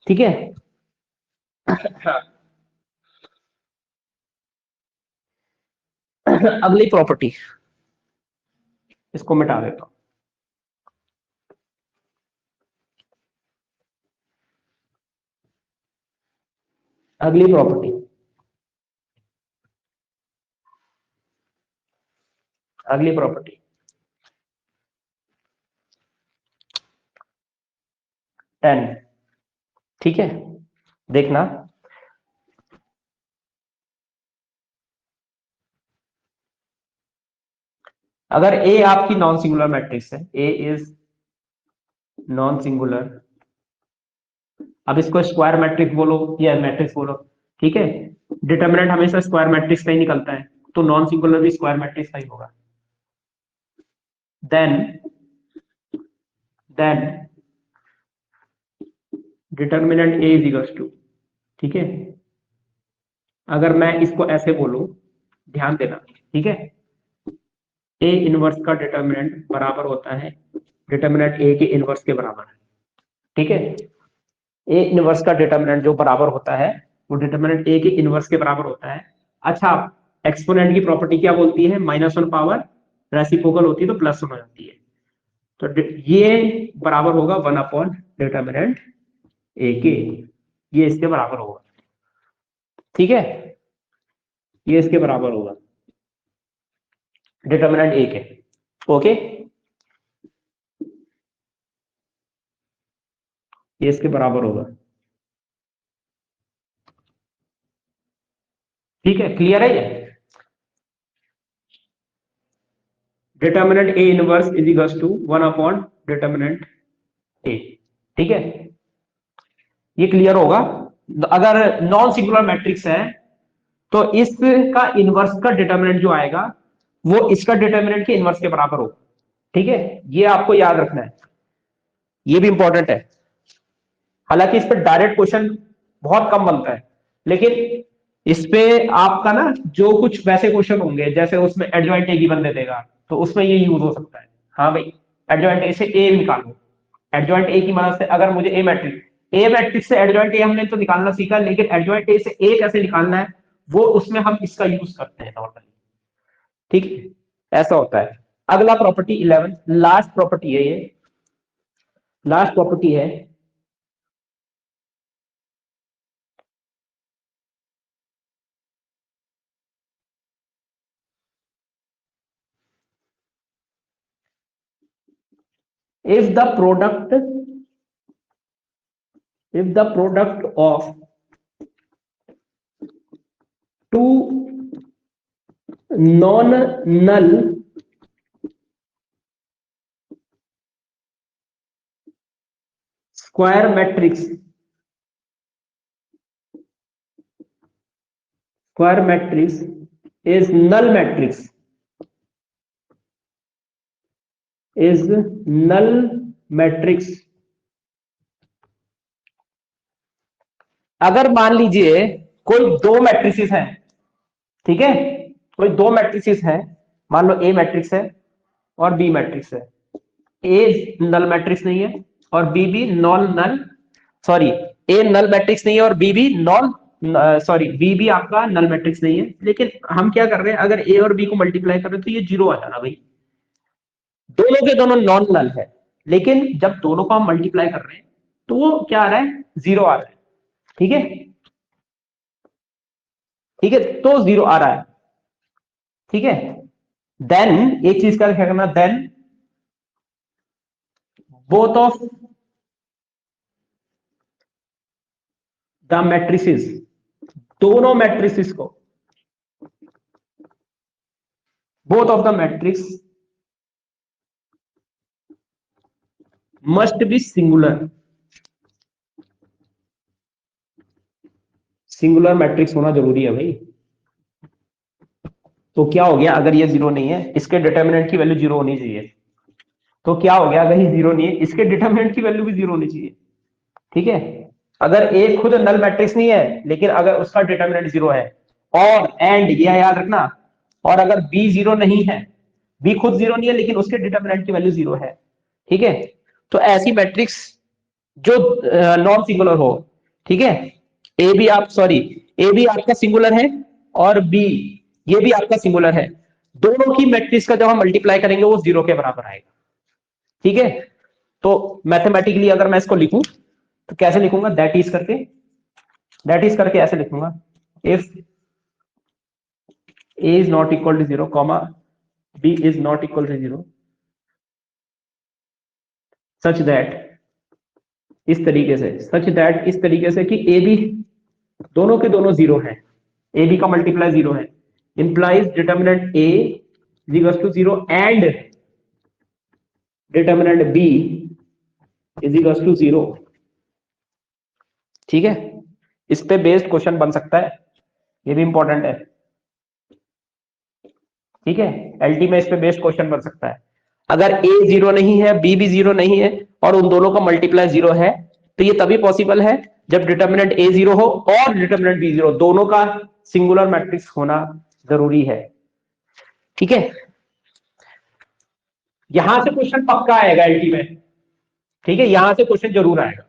ठीक है। अगली प्रॉपर्टी, इसको मिटा देता हूं। अगली प्रॉपर्टी, अगली प्रॉपर्टी 10, ठीक है। देखना, अगर ए आपकी नॉन सिंगुलर मैट्रिक्स है, ए इज नॉन सिंगुलर, अब इसको स्क्वायर मैट्रिक्स बोलो या मैट्रिक्स बोलो, ठीक है। डिटरमिनेंट हमेशा स्क्वायर मैट्रिक्स का ही निकलता है, तो नॉन सिंगुलर भी स्क्वायर मैट्रिक्स का ही होगा। Then determinant A is equals to, ठीक है। अगर मैं इसको ऐसे बोलूं, ध्यान देना, ठीक है, ए इनवर्स का डिटरमिनेंट बराबर होता है डिटरमिनेंट ए के इनवर्स के बराबर, ठीक है। ए इनवर्स का डिटरमिनेंट जो बराबर होता है वो डिटरमिनेंट ए के इनवर्स के बराबर होता है। अच्छा, एक्सपोनेंट की प्रॉपर्टी क्या बोलती है, -1 पावर रेसिप्रोकल होती है तो +1 हो जाती है, तो ये बराबर होगा 1 अपॉन डिटरमिनेंट ए के, ये इसके बराबर होगा, ठीक है, ये इसके बराबर होगा डिटरमिनेंट ए के, ओके, ये इसके बराबर होगा, ठीक है। क्लियर है ये, determinant A inverse is equals to 1 upon determinant A, ठीक है, ये क्लियर होगा। अगर नॉन सिंगुलर मैट्रिक्स है तो इसका इनवर्स का डिटरमिनेंट जो आएगा वो इसका डिटरमिनेंट के इनवर्स के बराबर होगा, ठीक है, ये आपको याद रखना है, ये भी इंपॉर्टेंट है। हालांकि इस पर डायरेक्ट क्वेश्चन बहुत कम बनता है, लेकिन इस पे आपका ना जो कुछ वैसे क्वेश्चन होंगे जैसे उसमें एडजॉइंट ए गिवन दे देगा तो उसमें ये यूज हो सकता है। हाँ भाई, एडजॉइंट ए से ए निकालो, एडजॉइंट ए की मदद से अगर मुझे ए मैट्रिक्स से एडजॉइंट ए हमने तो निकालना सीखा, लेकिन एडजॉइंट ए से ए कैसे निकालना है वो उसमें हम इसका यूज करते हैं नॉर्मली, ठीक है। ऐसा होता है। अगला प्रॉपर्टी 11, लास्ट प्रॉपर्टी है ये, लास्ट प्रॉपर्टी है if the product of two non null square matrix is null matrix अगर मान लीजिए कोई दो मैट्रिसेस हैं, ठीक है, कोई दो मैट्रिसेस हैं, मान लो ए मैट्रिक्स है और बी मैट्रिक्स है, ए नल मैट्रिक्स नहीं है और बी भी नॉन नल, सॉरी, ए नल मैट्रिक्स नहीं है और बी भी नॉन, सॉरी, बी भी आपका नल मैट्रिक्स नहीं है, लेकिन हम क्या कर रहे हैं, अगर ए और बी को मल्टीप्लाई कर रहे हैं तो ये जीरो आ जाना भाई, दोनों के दोनों नॉन नल है, लेकिन जब दोनों को हम मल्टीप्लाई कर रहे हैं तो वो क्या आ रहा है, जीरो आ रहा है, ठीक है, ठीक है, तो जीरो आ रहा है, ठीक है। देन एक चीज का क्या करना, then both of the matrices, दोनों मैट्रिसेस को, both of the matrix must be singular, singular matrix होना जरूरी है भाई। तो क्या हो गया, अगर ये जीरो नहीं है, इसके डिटर्मिनेंट की वैल्यू जीरो होनी चाहिए, तो क्या हो गया, अगर ये जीरो नहीं है, इसके डिटर्मिनेंट की वैल्यू भी जीरो होनी चाहिए, ठीक है। अगर ए खुद नल मैट्रिक्स नहीं है लेकिन अगर उसका डिटर्मिनेंट जीरो है, और एंड ये याद रखना, और अगर बी जीरो नहीं है, बी खुद जीरो नहीं है लेकिन उसके डिटर्मिनेंट की वैल्यू जीरो है, ठीक है, तो ऐसी मैट्रिक्स जो नॉन सिंगुलर हो, ठीक है, ए भी आप, सॉरी, ए भी आपका सिंगुलर है और बी ये भी आपका सिंगुलर है, दोनों की मैट्रिक्स का जब हम मल्टीप्लाई करेंगे वो जीरो के बराबर आएगा, ठीक है। तो मैथमेटिकली अगर मैं इसको लिखूं तो कैसे लिखूंगा, दैट इज करके ऐसे लिखूंगा, if A is not equal to zero comma B is not equal to zero such that, इस तरीके से, सच दैट इस तरीके से कि ए बी दोनों के दोनों जीरो है, ए बी का मल्टीप्लाई जीरो है, implies determinant A is equal to zero and determinant B is equal to zero, ठीक है। इस पे बेस्ड क्वेश्चन बन सकता है, ये भी इंपॉर्टेंट है, ठीक है, एलटी में इस पे बेस्ड क्वेश्चन बन सकता है। अगर ए जीरो नहीं है, बी भी जीरो नहीं है और उन दोनों का मल्टीप्लाई जीरो है, तो ये तभी पॉसिबल है जब डिटर्मिनेंट ए जीरो हो और डिटर्मिनेंट बी जीरो, दोनों का सिंगुलर मैट्रिक्स होना जरूरी है, ठीक है। यहां से क्वेश्चन पक्का आएगा एलटी में, ठीक है, यहां से क्वेश्चन जरूर आएगा,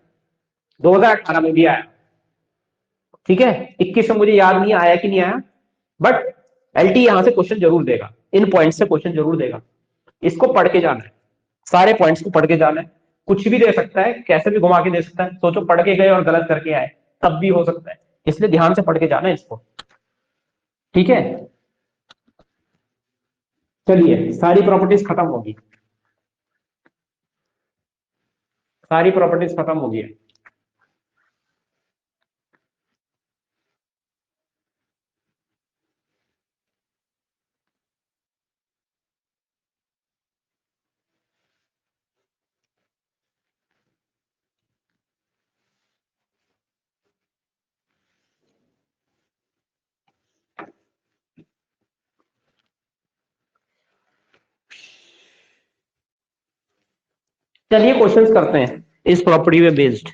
2018 में भी आया, ठीक है, 21 में मुझे याद नहीं आया कि नहीं आया, बट एलटी यहां से क्वेश्चन जरूर देगा, इन पॉइंट से क्वेश्चन जरूर देगा, इसको पढ़ के जाना है, सारे पॉइंट्स को पढ़ के जाना है, कुछ भी दे सकता है, कैसे भी घुमा के दे सकता है, सोचो पढ़ के गए और गलत करके आए, तब भी हो सकता है, इसलिए ध्यान से पढ़ के जाना है इसको, ठीक है। चलिए सारी प्रॉपर्टीज खत्म होगी, सारी प्रॉपर्टीज खत्म होगी। चलिए क्वेश्चंस करते हैं इस प्रॉपर्टी पे बेस्ड।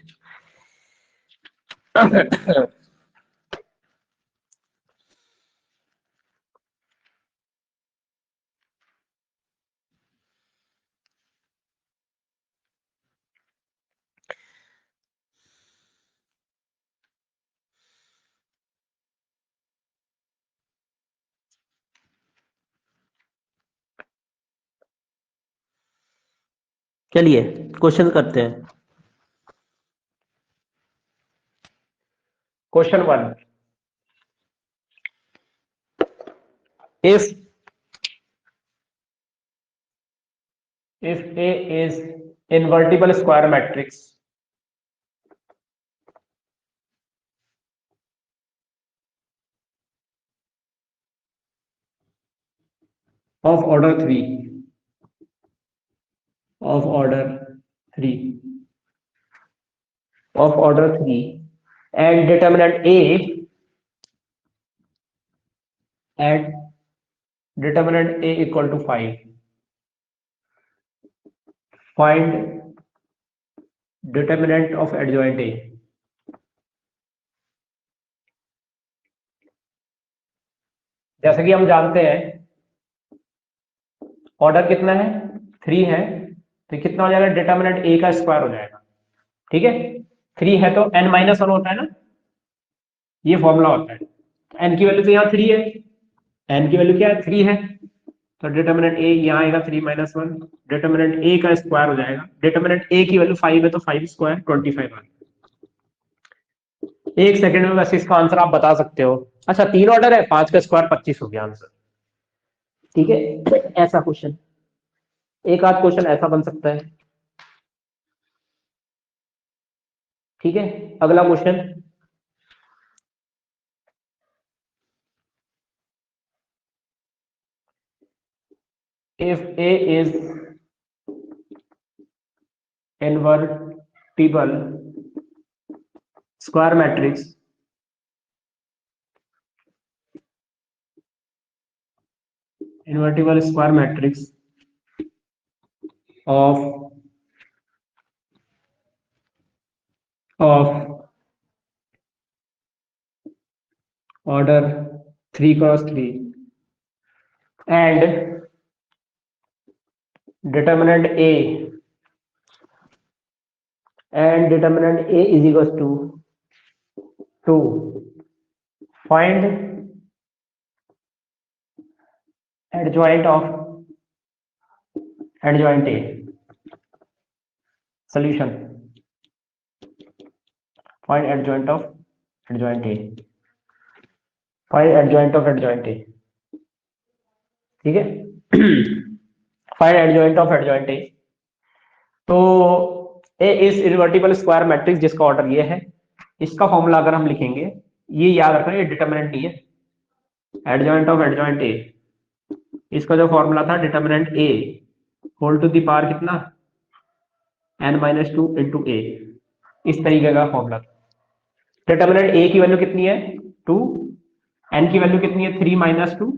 चलिए क्वेश्चन करते हैं। Question 1, if A is invertible square matrix of order 3 of order 3 of order 3 and determinant A equal to 5, find determinant of adjoint A। जैसे कि हम जानते हैं ऑर्डर कितना है, 3 है, तो कितना हो जाएगा, डिटर्मिनेंट A का स्क्वायर हो जाएगा। ठीक है, 3 है तो n-1 होता है ना, ये फॉर्मूला होता है। n की वैल्यू तो यहाँ 3 है, n की वैल्यू क्या है, 3 है, तो डिटर्मिनेंट A यहाँ आएगा 3-1, डिटर्मिनेंट A का स्क्वायर हो जाएगा। डिटर्मिनेंट A की वैल्यू 5 है तो 5 स्क्वायर 25 आ। एक सेकंड में बस इसका आंसर आप बता सकते हो। अच्छा 3 ऑर्डर है, 5 का स्क्वायर 25 हो गया आंसर। ठीक है, ऐसा क्वेश्चन, एक आध क्वेश्चन ऐसा बन सकता है। ठीक है, अगला question, if A is invertible square matrix of order 3 cross 3 and determinant A is equals to 2, find adjoint A। solution, find adjoint A, find adjoint A। ठीक है, फाइंड एडजॉइंट ऑफ एडजॉइंट ए। तो ए इज इनवर्टिबल स्क्वायर मैट्रिक्स जिसका ऑर्डर ये है, इसका फॉर्मूला अगर हम लिखेंगे, ये याद रखना ये डिटर्मिनेंट नहीं है, एडजॉइंट ऑफ एडजॉइंट ए, इसका जो फॉर्मूला था determinant A whole to the power कितना, n-2 इंटू ए, इस तरीके का फॉर्मूला था। डिटर्मिनेंट ए की वैल्यू कितनी है 2, n की वैल्यू कितनी है 3-2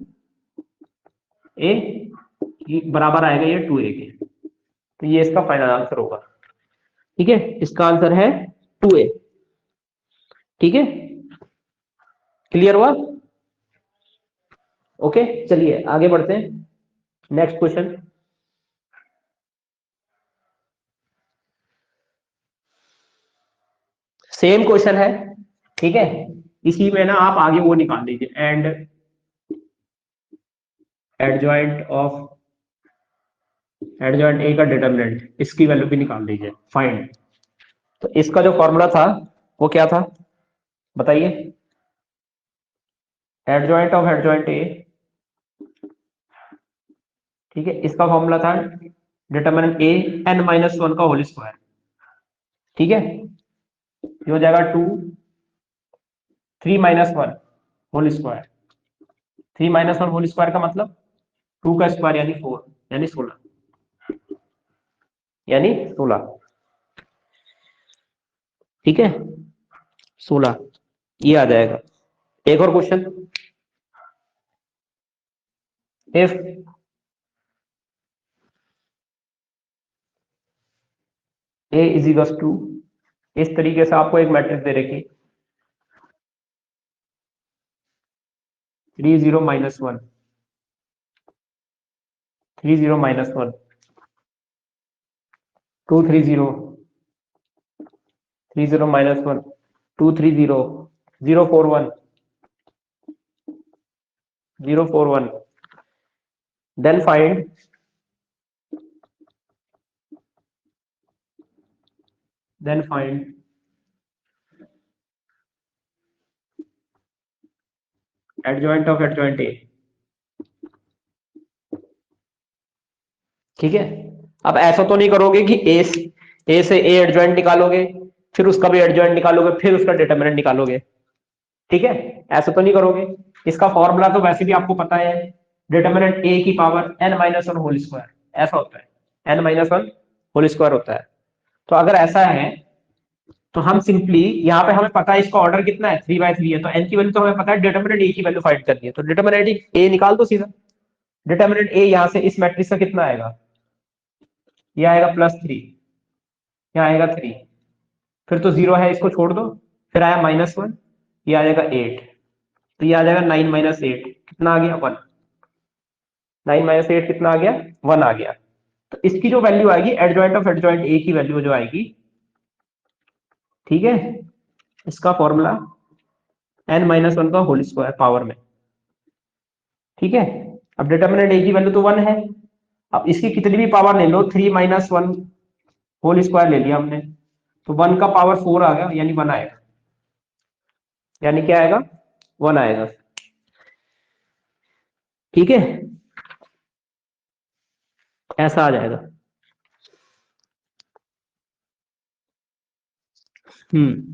ए, बराबर आएगा ये 2a के, तो ये इसका फाइनल आंसर होगा। ठीक है, इसका आंसर है 2a। ठीक है, क्लियर हुआ? ओके, चलिए आगे बढ़ते हैं। नेक्स्ट क्वेश्चन, सेम क्वेश्चन है। ठीक है, इसी में ना आप आगे वो निकाल लीजिए, एंड एडजॉइंट ए का डिटर्मिनेंट, इसकी वैल्यू भी निकाल दीजिए, फाइंड। तो इसका जो फॉर्मूला था वो क्या था बताइए, एडजॉइंट ऑफ एडजॉइंट ए। ठीक है, इसका फॉर्मूला था डिटर्मिनेंट ए n-1 का होल स्क्वायर। ठीक है, ये हो जाएगा 2 3-1 होल स्क्वायर, 3-1 होल स्क्वायर का मतलब 2 का स्क्वायर यानी 4, यानी 16, यानी 16। ठीक है, 16 ये आ जाएगा। एक और question, if A is equals to, इस तरीके से आपको एक मैट्रिक्स दे रखी 3 0 -1 3 0 -1 2 3 0 3 0 -1 2 3 0 0 4 1 0 4 1, then find then find adjoint of adjoint A. ठीक है, अब ऐसा तो नहीं करोगे कि ए से ए एडजॉइंट निकालोगे, फिर उसका भी एडजॉइंट निकालोगे, फिर उसका डिटरमिनेंट निकालोगे। ठीक है, ऐसा तो नहीं करोगे। इसका फॉर्मूला तो वैसे भी आपको पता है, डिटरमिनेंट ए की power n minus one whole square, ऐसा होता है, n minus one whole square होता है। तो अगर ऐसा है तो हम सिंपली यहाँ पे हमें पता है इसका ऑर्डर कितना है, 3/3 है, तो n की वैल्यू तो हमें पता है, डिटरमिनेंट ए की वैल्यू फाइंड करनी है, तो डिटरमिनेंट ए निकाल दो सीधा। डिटरमिनेंट ए यहाँ से इस मैट्रिक्स का कितना आएगा, ये आएगा +3, यहाँ आएगा 3, फिर तो 0 है, इसको छोड़ दो, फिर आया -1, ये आ जाएगा 8, तो ये आ जाएगा 9 - 8, कितना आ गया 1, 9 - 8 कितना आ गया 1 आ गया। तो इसकी जो वैल्यू आएगी एडजॉइंट ऑफ एडजॉइंट ए की वैल्यू जो आएगी, ठीक है, इसका फॉर्मूला n-1 का होल स्क्वायर पावर में। ठीक है, अब डिटरमिनेंट ए की वैल्यू तो 1 है, अब इसकी कितनी भी पावर ले लो, 3 - 1 होल स्क्वायर ले लिया हमने, तो 1 का पावर 4 आ गया, यानी 1 आएगा, यानी क्या आएगा 1 आएगा। ठीक है, ऐसा आ जाएगा। Hmm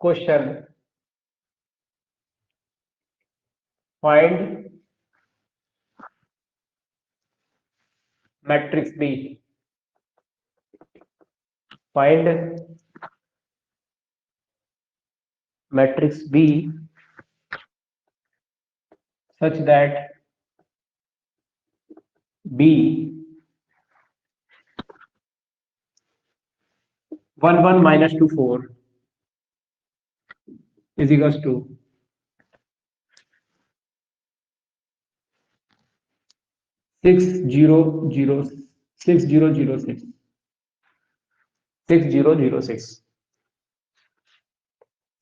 question, find matrix B, find matrix B such that b 1 1 - 2 4 is equals to 6006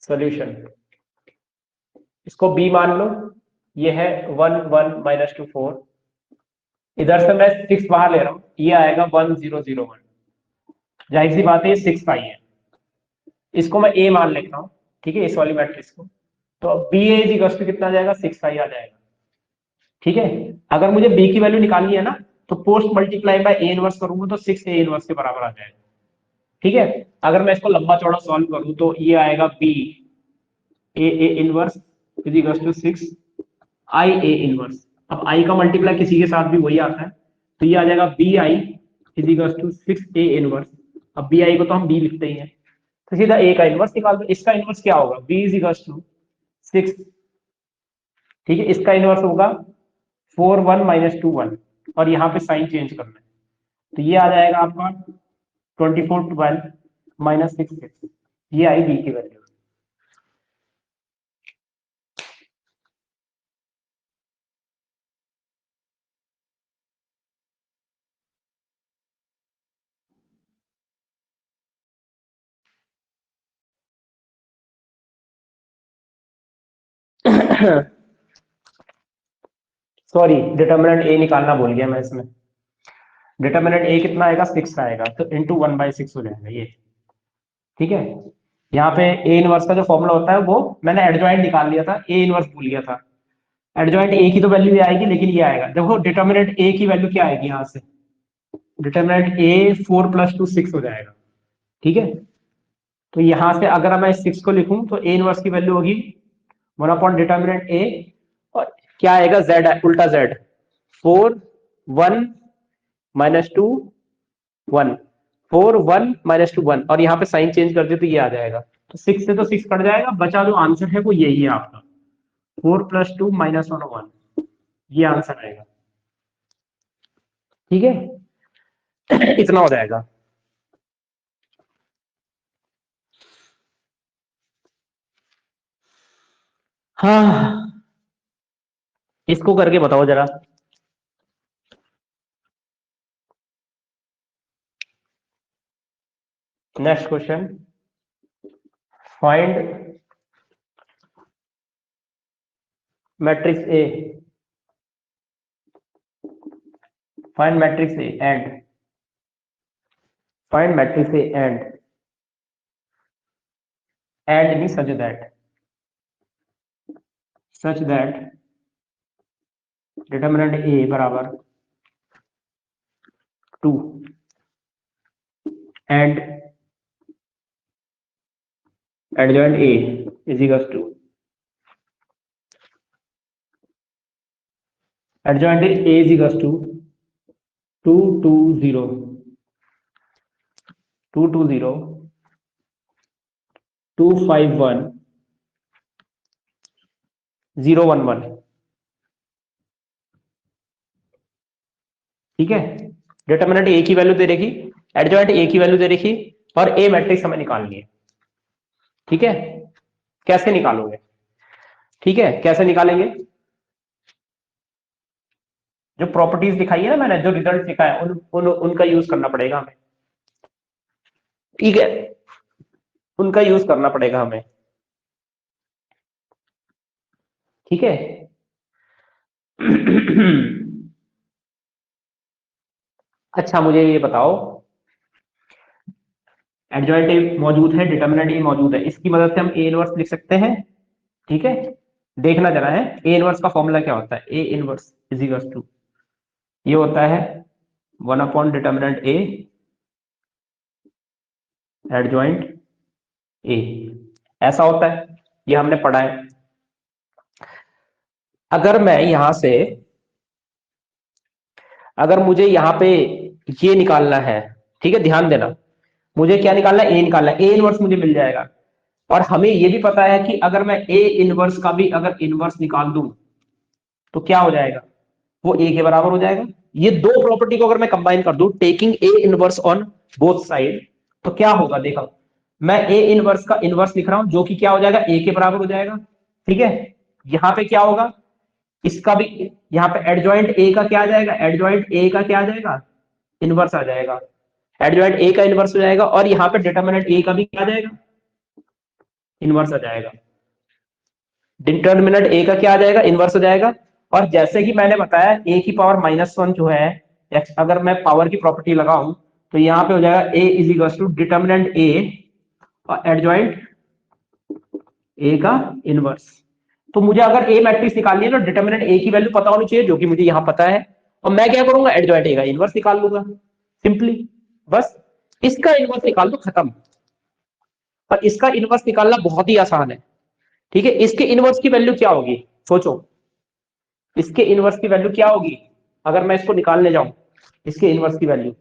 solution. इसको b मान लो, ये है 1 1 - 2 4, इधर से मैं 6 बाहर ले रहा हूं, ये आएगा 1001, जाहिर सी बात है ये 6 आई है, इसको मैं a मान लेता हूं। ठीक है, इस वाली मैट्रिक्स को, तो अब B A is equal to कितना आ जाएगा 6 आई आ जाएगा। ठीक है, अगर मुझे b की वैल्यू निकालनी है ना, तो post multiply by a inverse करूंगा तो 6 a इनवर्स के बराबर आ जाएगा। ठीक है, अगर मैं इसको लंबा चौड़ा सॉल्व करूं तो ये आएगा b a inverse is equal to 6 i a inverse. अब i का मल्टीप्लाई किसी के साथ भी वही आता है, तो ये आ जाएगा b i is equal to 6 a inverse. अब b i को तो हम b लिखते ही हैं, तो सीधा a का इनवर्स निकाल दो। इसका इनवर्स क्या होगा, b इज इक्वल टू 6। ठीक है, इसका इनवर्स होगा 4 1 - 2 1, और यहाँ पे साइन चेंज करना है, तो ये आ जाएगा आपका 24 12 -6 6, ये आई बी की वैल्यू। सॉरी, डिटर्मिनेंट ए निकालना भूल गया मैं इसमें। डिटर्मिनेंट ए कितना आएगा 6 आएगा, तो इंटू 1/6 हो जाएगा ये। ठीक है, यहाँ पे ए इनवर्स का जो फॉर्मूला होता है वो मैंने एडजॉइंट निकाल लिया था, ए इनवर्स भूल गया था। एडजॉइंट ए की तो वैल्यू आएगी, लेकिन ये आएगा, देखो डिटर्मिनेंट ए की वैल्यू क्या आएगी यहाँ से, डिटर्मिनेंट ए 4 + 2 6 हो जाएगा। ठीक है, तो यहां से अगर मैं 6 को लिखूं तो ए इनवर्स की वैल्यू होगी 1/डिटर्मिनेंट ए, और क्या आएगा, जेड, उल्टा जेड, 4 1 -2 1, 4 1 -2 1, और यहाँ पे साइन चेंज कर दे तो ये आ जाएगा, तो 6 से तो 6 कट जाएगा, बचा जो आंसर है वो यही है आपका, 4 + 2 -1 और 1, ये आंसर आएगा। ठीक है इतना हो जाएगा। हाँ, इसको करके बताओ जरा। Next question, find matrix A, find matrix A and, find matrix A and mean such that determinant A बराबर 2 and adjoint A is equal to, adjoint A is equal to 2 2 0 2 2 0 2 5 1 0 1 1। ठीक है, डिटर्मिनेंट ए की वैल्यू दे रखी, एडजॉइंट ए की वैल्यू दे रखी, और ए मैट्रिक्स हमें निकालनी है। ठीक है, कैसे निकालोगे, ठीक है कैसे निकालेंगे, जो प्रॉपर्टीज दिखाई है ना मैंने, जो रिजल्ट दिखाया उनका यूज करना पड़ेगा हमें। ठीक है, उनका यूज करना पड़ेगा हमें। ठीक है अच्छा मुझे ये बताओ, एडजॉइंट ए मौजूद है, डिटर्मिनेंट ए मौजूद है, इसकी मदद से हम ए इनवर्स लिख सकते हैं। ठीक है, देखना जरा है ए इनवर्स का फॉर्मूला क्या होता है, A inverse is equal to, ये होता है 1/डिटर्मिनेंट ए एडजॉइंट ए, ऐसा होता है, ये हमने पढ़ा है। अगर मैं यहां से, अगर मुझे यहाँ पे ये निकालना है, ठीक है ध्यान देना, मुझे क्या निकालना है, ए निकालना है, ए इनवर्स मुझे मिल जाएगा, और हमें ये भी पता है कि अगर मैं ए इनवर्स का भी अगर इनवर्स निकाल दूं तो क्या हो जाएगा, वो ए के बराबर हो जाएगा। ये दो प्रॉपर्टी को अगर मैं कंबाइन कर दूं, taking A inverse on both side, तो क्या होगा, देखो मैं ए इनवर्स का इनवर्स लिख रहा हूं, जो कि क्या हो जाएगा, ए के बराबर हो जाएगा। ठीक है, यहां पे क्या होगा, इसका भी, यहाँ पे एडजॉइंट ए का क्या आ जाएगा, एडजॉइंट ए का क्या आ जाएगा, इनवर्स आ जाएगा, एडजॉइंट ए का इनवर्स हो जाएगा, और यहाँ पे डिटर्मिनेंट ए का भी क्या आ जाएगा, इनवर्स आ जाएगा, डिटर्मिनेंट ए का क्या आ जाएगा, इनवर्स हो जाएगा। और जैसे कि मैंने बताया ए की पावर -1 जो है, अगर मैं पावर की प्रॉपर्टी लगाऊं तो यहाँ पे हो जाएगा ए इज इक्वल टू डिटर्मिनेंट ए और एडजॉइंट ए का इनवर्स। तो मुझे अगर ए मैट्रिक्स निकालनी है तो डिटर्मिनेंट ए की वैल्यू पता होनी चाहिए, जो कि मुझे यहाँ पता है, और मैं क्या करूंगा, एडजॉइंट ए का इनवर्स निकाल लूंगा सिंपली, बस इसका इनवर्स निकाल दो, खत्म। और इसका इनवर्स निकालना बहुत ही आसान है। ठीक है, इसके इनवर्स की वैल्यू क्या होगी, सोचो इसके इनवर्स की वैल्यू क्या होगी, अगर मैं इसको निकालने जाऊं, इसके इनवर्स की वैल्यू,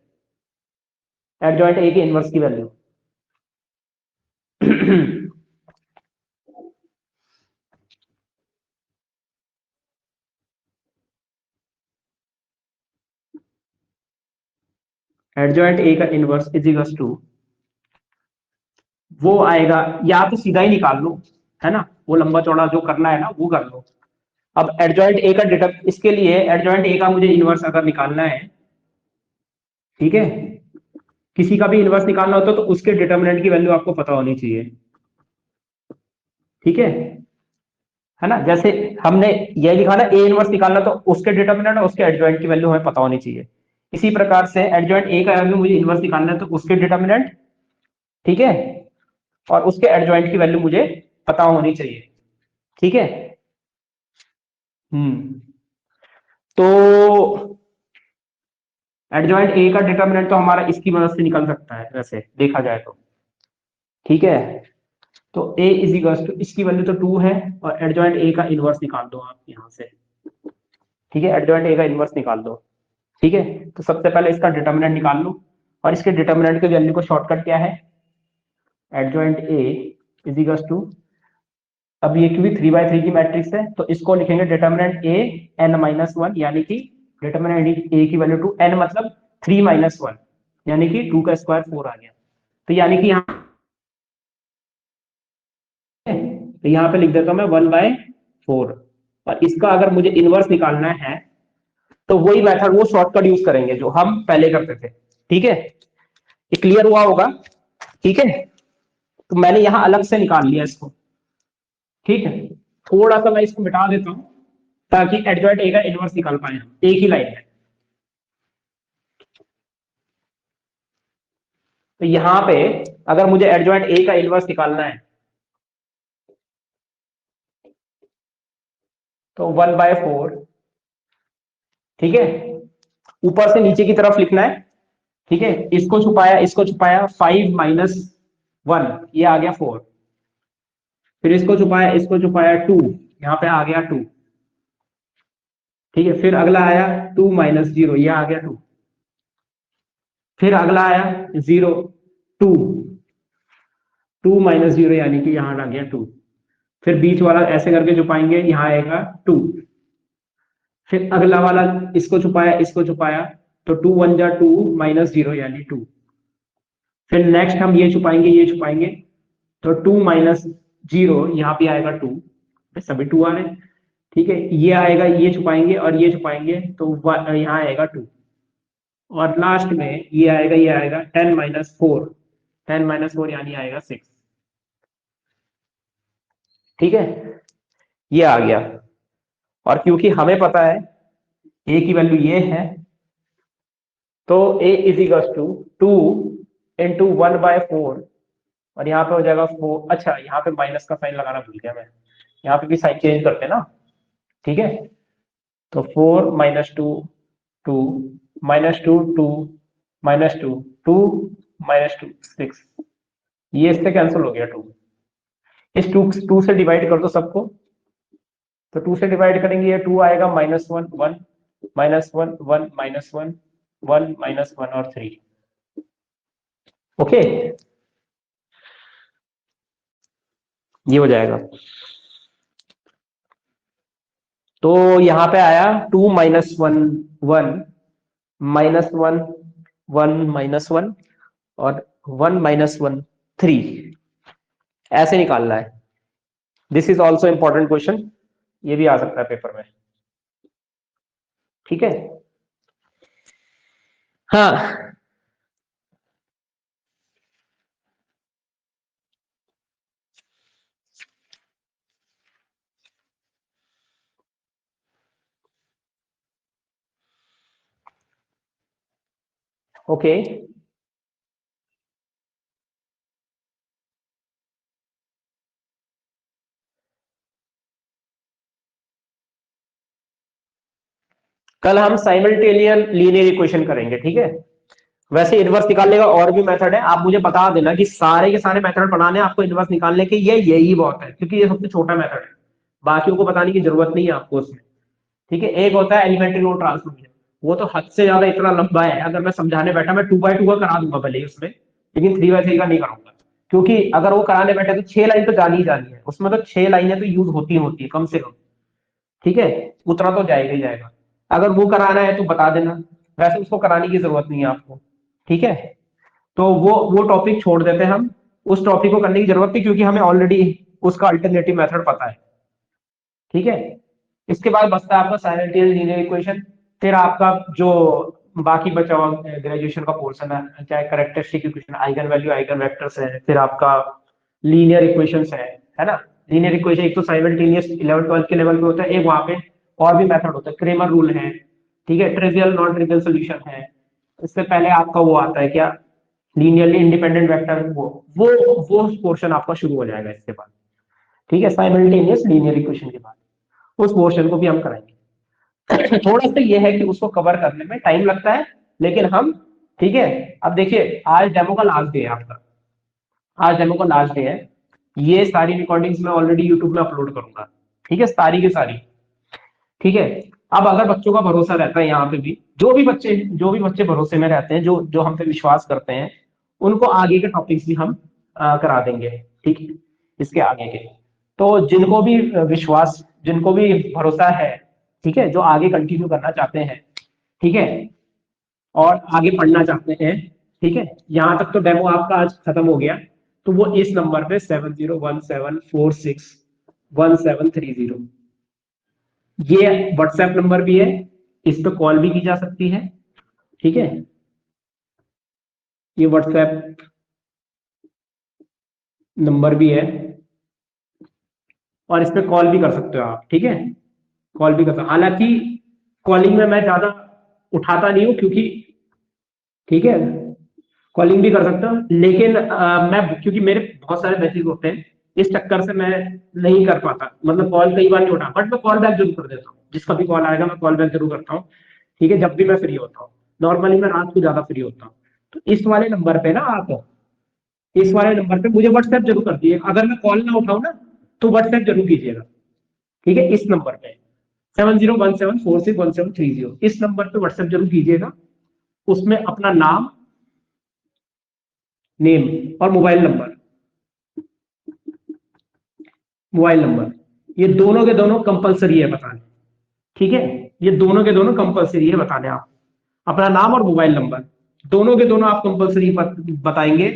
एडजॉइंट ए के इनवर्स की वैल्यू एडजॉइंट ए का इनवर्स इज इक्वल टू, वो आएगा, या तो सीधा ही निकाल लो, है ना, वो लंबा चौड़ा जो करना है ना वो कर लो। अब एडजॉइंट ए का डिटर, इसके लिए एडजॉइंट ए का मुझे इनवर्स अगर निकालना है, ठीक है, किसी का भी इनवर्स निकालना होता है तो उसके डिटर्मिनेंट की वैल्यू आपको पता होनी चाहिए। ठीक है ना, जैसे हमने ये लिखा ना, ए इनवर्स निकालना तो उसके डिटर्मिनेंट और उसके एडजॉइंट की वैल्यू हमें पता होनी चाहिए। इसी प्रकार से एडजॉइंट ए का वैल्यू मुझे इनवर्स निकालना है तो उसके डिटर्मिनेंट, ठीक है, और उसके एडजॉइंट की वैल्यू मुझे पता होनी चाहिए। ठीक है। तो एडजॉइंट ए का डिटरमिनेंट तो हमारा इसकी मदद से निकल सकता है वैसे देखा जाए तो। ठीक है। तो a इज इक्वल टू, इसकी वैल्यू तो 2 है, और एडजॉइंट ए का इनवर्स निकाल दो आप यहां से। ठीक है, एडजॉइंट ए का इनवर्स निकाल दो। ठीक है, तो सबसे पहले इसका डिटरमिनेंट निकाल लो, और इसके डिटरमिनेंट की वैल्यू को शॉर्टकट क्या है, adjoint A is equal to, अब ये क्योंकि 3 by 3 की मैट्रिक्स है तो इसको लिखेंगे डिटरमिनेंट ए n-1, यानी कि डिटरमिनेंट ए की वैल्यू 2, n मतलब 3 - 1, यानी कि 2 का स्क्वायर 4 आ गया। तो यानी कि यहाँ, तो यहाँ पे लिख देता हूं मैं 1/4, और इसका अगर मुझे इनवर्स निकालना है तो वही मेथड, वो शॉर्टकट यूज करेंगे जो हम पहले करते थे। ठीक है, ये क्लियर हुआ होगा। ठीक है, तो मैंने यहां अलग से निकाल लिया इसको। ठीक है, थोड़ा सा मैं इसको मिटा देता हूं ताकि एडजॉइंट ए का इनवर्स निकाल पाए हम एक ही लाइन में। तो यहां पे अगर मुझे एडजॉइंट ए का इनवर्स निकालना है तो 1/4, ठीक है, ऊपर से नीचे की तरफ लिखना है। ठीक है, इसको छुपाया, इसको छुपाया, 5 - 1, ये आ गया 4, फिर इसको छुपाया, इसको छुपाया, 2, यहाँ पे आ गया 2। ठीक है, फिर अगला आया 2 - 0, ये आ गया 2, फिर अगला आया 0, 2, 2 - 0 यानी कि यहाँ आ गया 2, फिर बीच वाला ऐसे करके छुपाएंगे, यहाँ आएगा 2, फिर अगला वाला इसको छुपाया, इसको छुपाया, तो 2 × 1 = 2 - 0 यानी 2, फिर नेक्स्ट हम ये छुपाएंगे, ये छुपाएंगे, तो 2 - 0 यहाँ पे आएगा 2, सभी 2 आ रहे हैं। ठीक है, ये आएगा, ये छुपाएंगे और ये छुपाएंगे, तो यहाँ आएगा 2, और लास्ट में ये आएगा, ये आएगा 10 - 4, 10 - 4 यानी आएगा 6। ठीक है, ये आ गया, और क्योंकि हमें पता है ए की वैल्यू ये है, तो a इज इक्वल टू 2 × 1/4, और यहाँ पे हो जाएगा 4। अच्छा, यहाँ पे माइनस का साइन लगाना भूल गया मैं, यहाँ पे भी साइन चेंज करते हैं ना। ठीक है, तो 4 - 2, 2 -2, 2 -2, 2 -2, 6, ये इससे कैंसिल हो गया 2, इस 2 से डिवाइड कर दो सबको, तो 2 से डिवाइड करेंगे, ये 2 आएगा, -1, 1 -1, 1 -1, 1 -1 और 3। ओके, ये हो जाएगा। तो यहां पे आया 2 - 1, 1 -1, 1 -1 और 1 -1, 3, ऐसे निकालना है। This is also important question, ये भी आ सकता है पेपर में। ठीक है, हाँ, ओके, कल हम साइमल्टेनियस लीनियर इक्वेशन करेंगे। ठीक है, वैसे इनवर्स निकालने का और भी मेथड है, आप मुझे बता देना कि सारे के सारे मेथड पढ़ाने आपको इनवर्स निकालने के, ये यही बहुत है, क्योंकि ये सबसे छोटा मेथड है, बाकियों को बताने की जरूरत नहीं है आपको उसमें। ठीक है, एक होता है एलिमेंट्री नोड ट्रांसफॉर्मेशन, वो तो हद से ज्यादा इतना लंबा है, अगर मैं समझाने बैठा मैं 2x2 का करा दूंगा भले ही उसमें, लेकिन 3x3 का नहीं कराऊंगा, क्योंकि अगर वो कराने बैठे तो 6 लाइन तो जानी ही जानी है उसमें, तो 6 लाइनें तो यूज होती है कम से कम। ठीक है, उतना तो जाएगा ही जाएगा, अगर वो कराना है तो बता देना, वैसे उसको कराने की जरूरत नहीं है आपको। ठीक है, तो वो टॉपिक छोड़ देते हैं हम, उस टॉपिक को करने की जरूरत नहीं, क्योंकि हमें ऑलरेडी उसका अल्टरनेटिव मेथड पता है। ठीक है, इसके बाद बचता है आपका साइमल्टेनियस लीनियर इक्वेशन, फिर आपका जो बाकी बचा हुआ ग्रेजुएशन का पोर्शन है, चाहे characteristic equation, eigen value, eigen vectors है, फिर आपका लीनियर इक्वेशंस है ना। लीनियर इक्वेशन एक तो साइमल्टेनियस 11 12 के लेवल पे होता है, एक वहां पे और भी मेथड होता है, क्रेमर रूल है, ठीक है, ट्रिवियल नॉन ट्रिवियल सोल्यूशन है। इससे पहले आपका वो आता है क्या, लीनियरली इंडिपेंडेंट वेक्टर, वो पोर्शन आपका शुरू हो जाएगा इसके बाद, ठीक है, साइमल्टेनियस लीनियर इक्वेशन के बाद उस पोर्शन को भी हम कराएंगे। थोड़ा सा ये है कि उसको कवर करने में टाइम लगता है, लेकिन हम, ठीक है। अब देखिए आज डेमो का लास्ट डे है आपका, आज डेमो का लास्ट डे है। ये सारी रिकॉर्डिंग्स मैं ऑलरेडी यूट्यूब में अपलोड करूंगा, ठीक है, सारी की सारी, ठीक है। अब अगर बच्चों का भरोसा रहता है यहाँ पे भी, जो भी बच्चे भरोसे में रहते हैं, जो जो हम पे विश्वास करते हैं, उनको आगे के टॉपिक्स भी हम करा देंगे, ठीक है, इसके आगे के। तो जिनको भी विश्वास, जिनको भी भरोसा है, ठीक है, जो आगे कंटिन्यू करना चाहते हैं, ठीक है, और आगे पढ़ना चाहते हैं, ठीक है, यहाँ तक तो डेमो आपका आज खत्म हो गया। तो वो इस नंबर पे 7017461730, ये व्हाट्सएप नंबर भी है, इस पे कॉल भी की जा सकती है, ठीक है, ये व्हाट्सएप नंबर भी है, और इस पे कॉल भी कर सकते हो आप, ठीक है, कॉल भी कर सकते हो। हालांकि कॉलिंग में मैं ज्यादा उठाता नहीं हूँ, क्योंकि, ठीक है, कॉलिंग भी कर सकता हूँ, लेकिन मैं, क्योंकि मेरे बहुत सारे मैसेज होते हैं, इस चक्कर से मैं नहीं कर पाता, मतलब कॉल कई बार नहीं उठा, बट मैं कॉल बैक जरूर कर देता हूँ, जिसका भी कॉल आएगा मैं कॉल बैक जरूर करता हूँ, ठीक है, जब भी मैं फ्री होता हूँ। नॉर्मली मैं रात को ज्यादा फ्री होता हूँ। तो इस वाले नंबर पे ना आप, इस वाले नंबर पे मुझे व्हाट्सएप जरूर कर दीजिए, अगर मैं कॉल ना उठाऊं ना, तो व्हाट्सएप जरूर कीजिएगा, ठीक है, इस नंबर पे 7017461730, इस नंबर पे व्हाट्सएप जरूर कीजिएगा। उसमें अपना नाम, नेम और मोबाइल नंबर, ये दोनों के दोनों कंपलसरी है बताने, ठीक है, ये दोनों के दोनों कंपलसरी है बताने। आप अपना नाम और मोबाइल नंबर दोनों के दोनों आप कंपलसरी बताएंगे,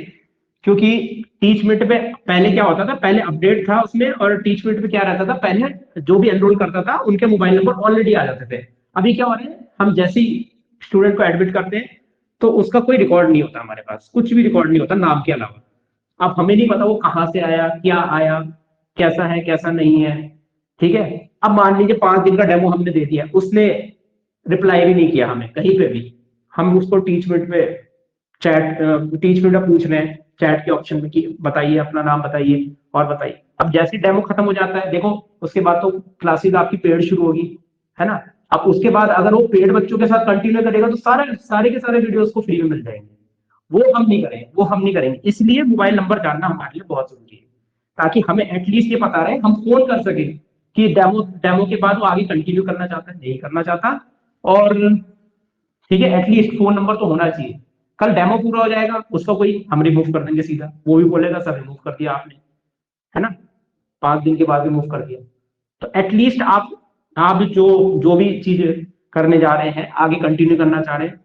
क्योंकि टीच मिनट पे पहले क्या होता था, पहले अपडेट था उसमें, और टीच मिनट पे क्या रहता था, पहले जो भी एनरोल करता था उनके मोबाइल नंबर ऑलरेडी आ जाते थे। अभी क्या हो रहा है, हम जैसे ही स्टूडेंट को एडमिट करते हैं, तो उसका कोई रिकॉर्ड नहीं होता, हमारे पास कुछ भी रिकॉर्ड नहीं होता नाम के अलावा। अब हमें नहीं पता वो कहाँ से आया, क्या आया, कैसा है कैसा नहीं है, ठीक है। अब मान लीजिए 5 दिन का डेमो हमने दे दिया, उसने रिप्लाई भी नहीं किया हमें कहीं पे भी, हम उसको टीचमेंट पे चैट, टीचमेंट में पूछ रहे हैं चैट के ऑप्शन में कि बताइए अपना नाम बताइए और बताइए। अब जैसे डेमो खत्म हो जाता है, देखो उसके बाद तो क्लासेस आपकी पेड शुरू होगी, है ना। अब उसके बाद अगर वो पेड बच्चों के साथ कंटिन्यू करेगा, तो सारे के सारे वीडियोस को फ्री में मिल जाएंगे। वो हम नहीं करेंगे, इसलिए मोबाइल नंबर जानना हमारे लिए बहुत जरूरी है, ताकि हमें एटलीस्ट ये पता रहे, हम फोन कर सके कि डेमो डेमो के बाद वो आगे कंटिन्यू करना चाहता है, नहीं करना चाहता। और ठीक है, एटलीस्ट फोन नंबर तो होना चाहिए। कल डेमो पूरा हो जाएगा, उसका कोई हम रिमूव कर देंगे सीधा, वो भी बोलेगा सर रिमूव कर दिया आपने, है ना, 5 दिन के बाद रिमूव कर दिया। तो एटलीस्ट आप जो जो भी चीज करने जा रहे हैं, आगे कंटिन्यू करना चाह रहे हैं,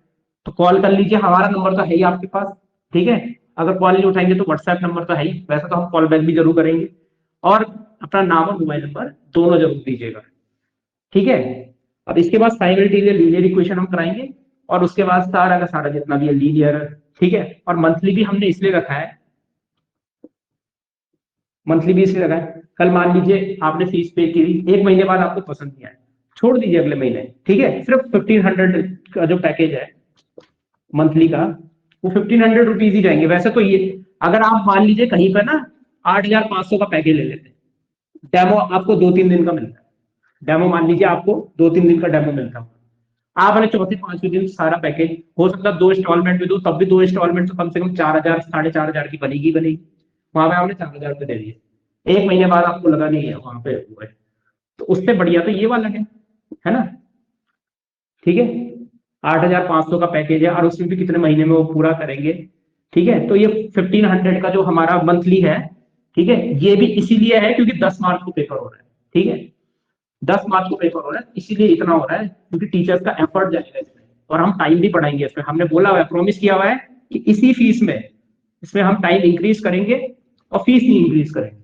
तो कॉल कर लीजिए, हमारा नंबर तो है ही आपके पास, ठीक है। अगर कॉल नहीं उठाएंगे तो व्हाट्सएप नंबर तो है ही, वैसे तो हम कॉल बैक भी जरूर करेंगे। और अपना नाम और मोबाइल नंबर दोनों जरूर दीजिएगा, ठीक है। अब इसके बाद साइमल्टेनियस लीनियर इक्वेशन हम कराएंगे, और उसके बाद सारा का सारा जितना भी है लीनियर, ठीक है। और मंथली भी हमने इसलिए रखा है, मंथली भी इसलिए रखा है, कल मान लीजिए आपने फीस पे की, 1 महीने बाद आपको पसंद नहीं आया, छोड़ दीजिए अगले महीने, ठीक है। सिर्फ 1500 का जो पैकेज है मंथली का, वो 1500 रुपीज ही जाएंगे। वैसे तो ये, अगर आप मान लीजिए कहीं पर ना 8500 का पैकेज ले लेते हैं, डेमो आपको 2-3 दिन का मिलता है, डेमो मान लीजिए आपको 2-3 दिन का डेमो मिलता है, आपने चौथे 5वें दिन सारा पैकेज, हो सकता है 2 इंस्टॉलमेंट में दो, तब भी 2 इंस्टॉलमेंट तो कम से कम 4000 4500 की बनेगी। वहां पे आपने 4000 रुपये दे दिए, 1 महीने बाद आपको लगा नहीं है वहां पे हुआ है, तो उससे बढ़िया तो ये वाला है ना, ठीक है। 8500 का पैकेज है, और उसमें भी कितने महीने में वो पूरा करेंगे, ठीक है। तो ये 1500 का जो हमारा मंथली है, ठीक है, ये भी इसीलिए है क्योंकि 10 मार्च को पेपर हो रहा है, ठीक है, 10 मार्च को पेपर हो रहा है, इसीलिए इतना हो रहा है, क्योंकि टीचर्स का एफर्ट जाएगा इसमें, और हम टाइम भी पढ़ाएंगे इसमें, हमने बोला हुआ है, प्रॉमिस किया हुआ है कि इसी फीस में, इसमें हम टाइम इंक्रीज करेंगे और फीस नहीं इंक्रीज करेंगे,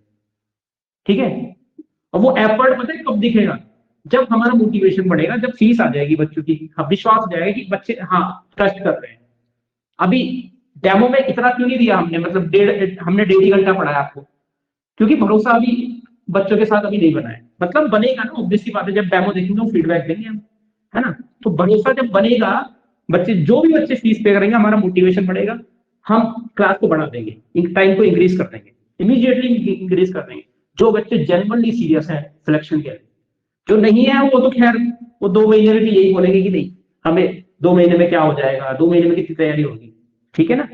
ठीक है। और वो एफर्ट पता है कब दिखेगा, जब हमारा मोटिवेशन बढ़ेगा, जब फीस आ जाएगी बच्चों की, हाँ, विश्वास हो जाएगा कि बच्चे हाँ ट्रस्ट कर रहे हैं। अभी डेमो में इतना क्यों नहीं दिया हमने, मतलब हमने 1.5 घंटा पढ़ाया आपको, क्योंकि भरोसा अभी बच्चों के साथ अभी नहीं बना है, मतलब बनेगा ना, ऑब्वियस सी बात है, जब डेमो देखेंगे वो फीडबैक देंगे हम, है ना। तो भरोसा जब बनेगा, बच्चे जो भी बच्चे फीस पे करेंगे, हमारा मोटिवेशन बढ़ेगा, हम क्लास को बढ़ा देंगे, टाइम को इंक्रीज कर देंगे, इमीडिएटली इंक्रीज कर देंगे। जो बच्चे जेन्युइनली सीरियस हैं सिलेक्शन के लिए, जो नहीं है वो तो खैर वो 2 महीने में भी यही बोलेंगे कि नहीं हमें 2 महीने में क्या हो जाएगा, 2 महीने में कितनी तैयारी होगी, ठीक है ना।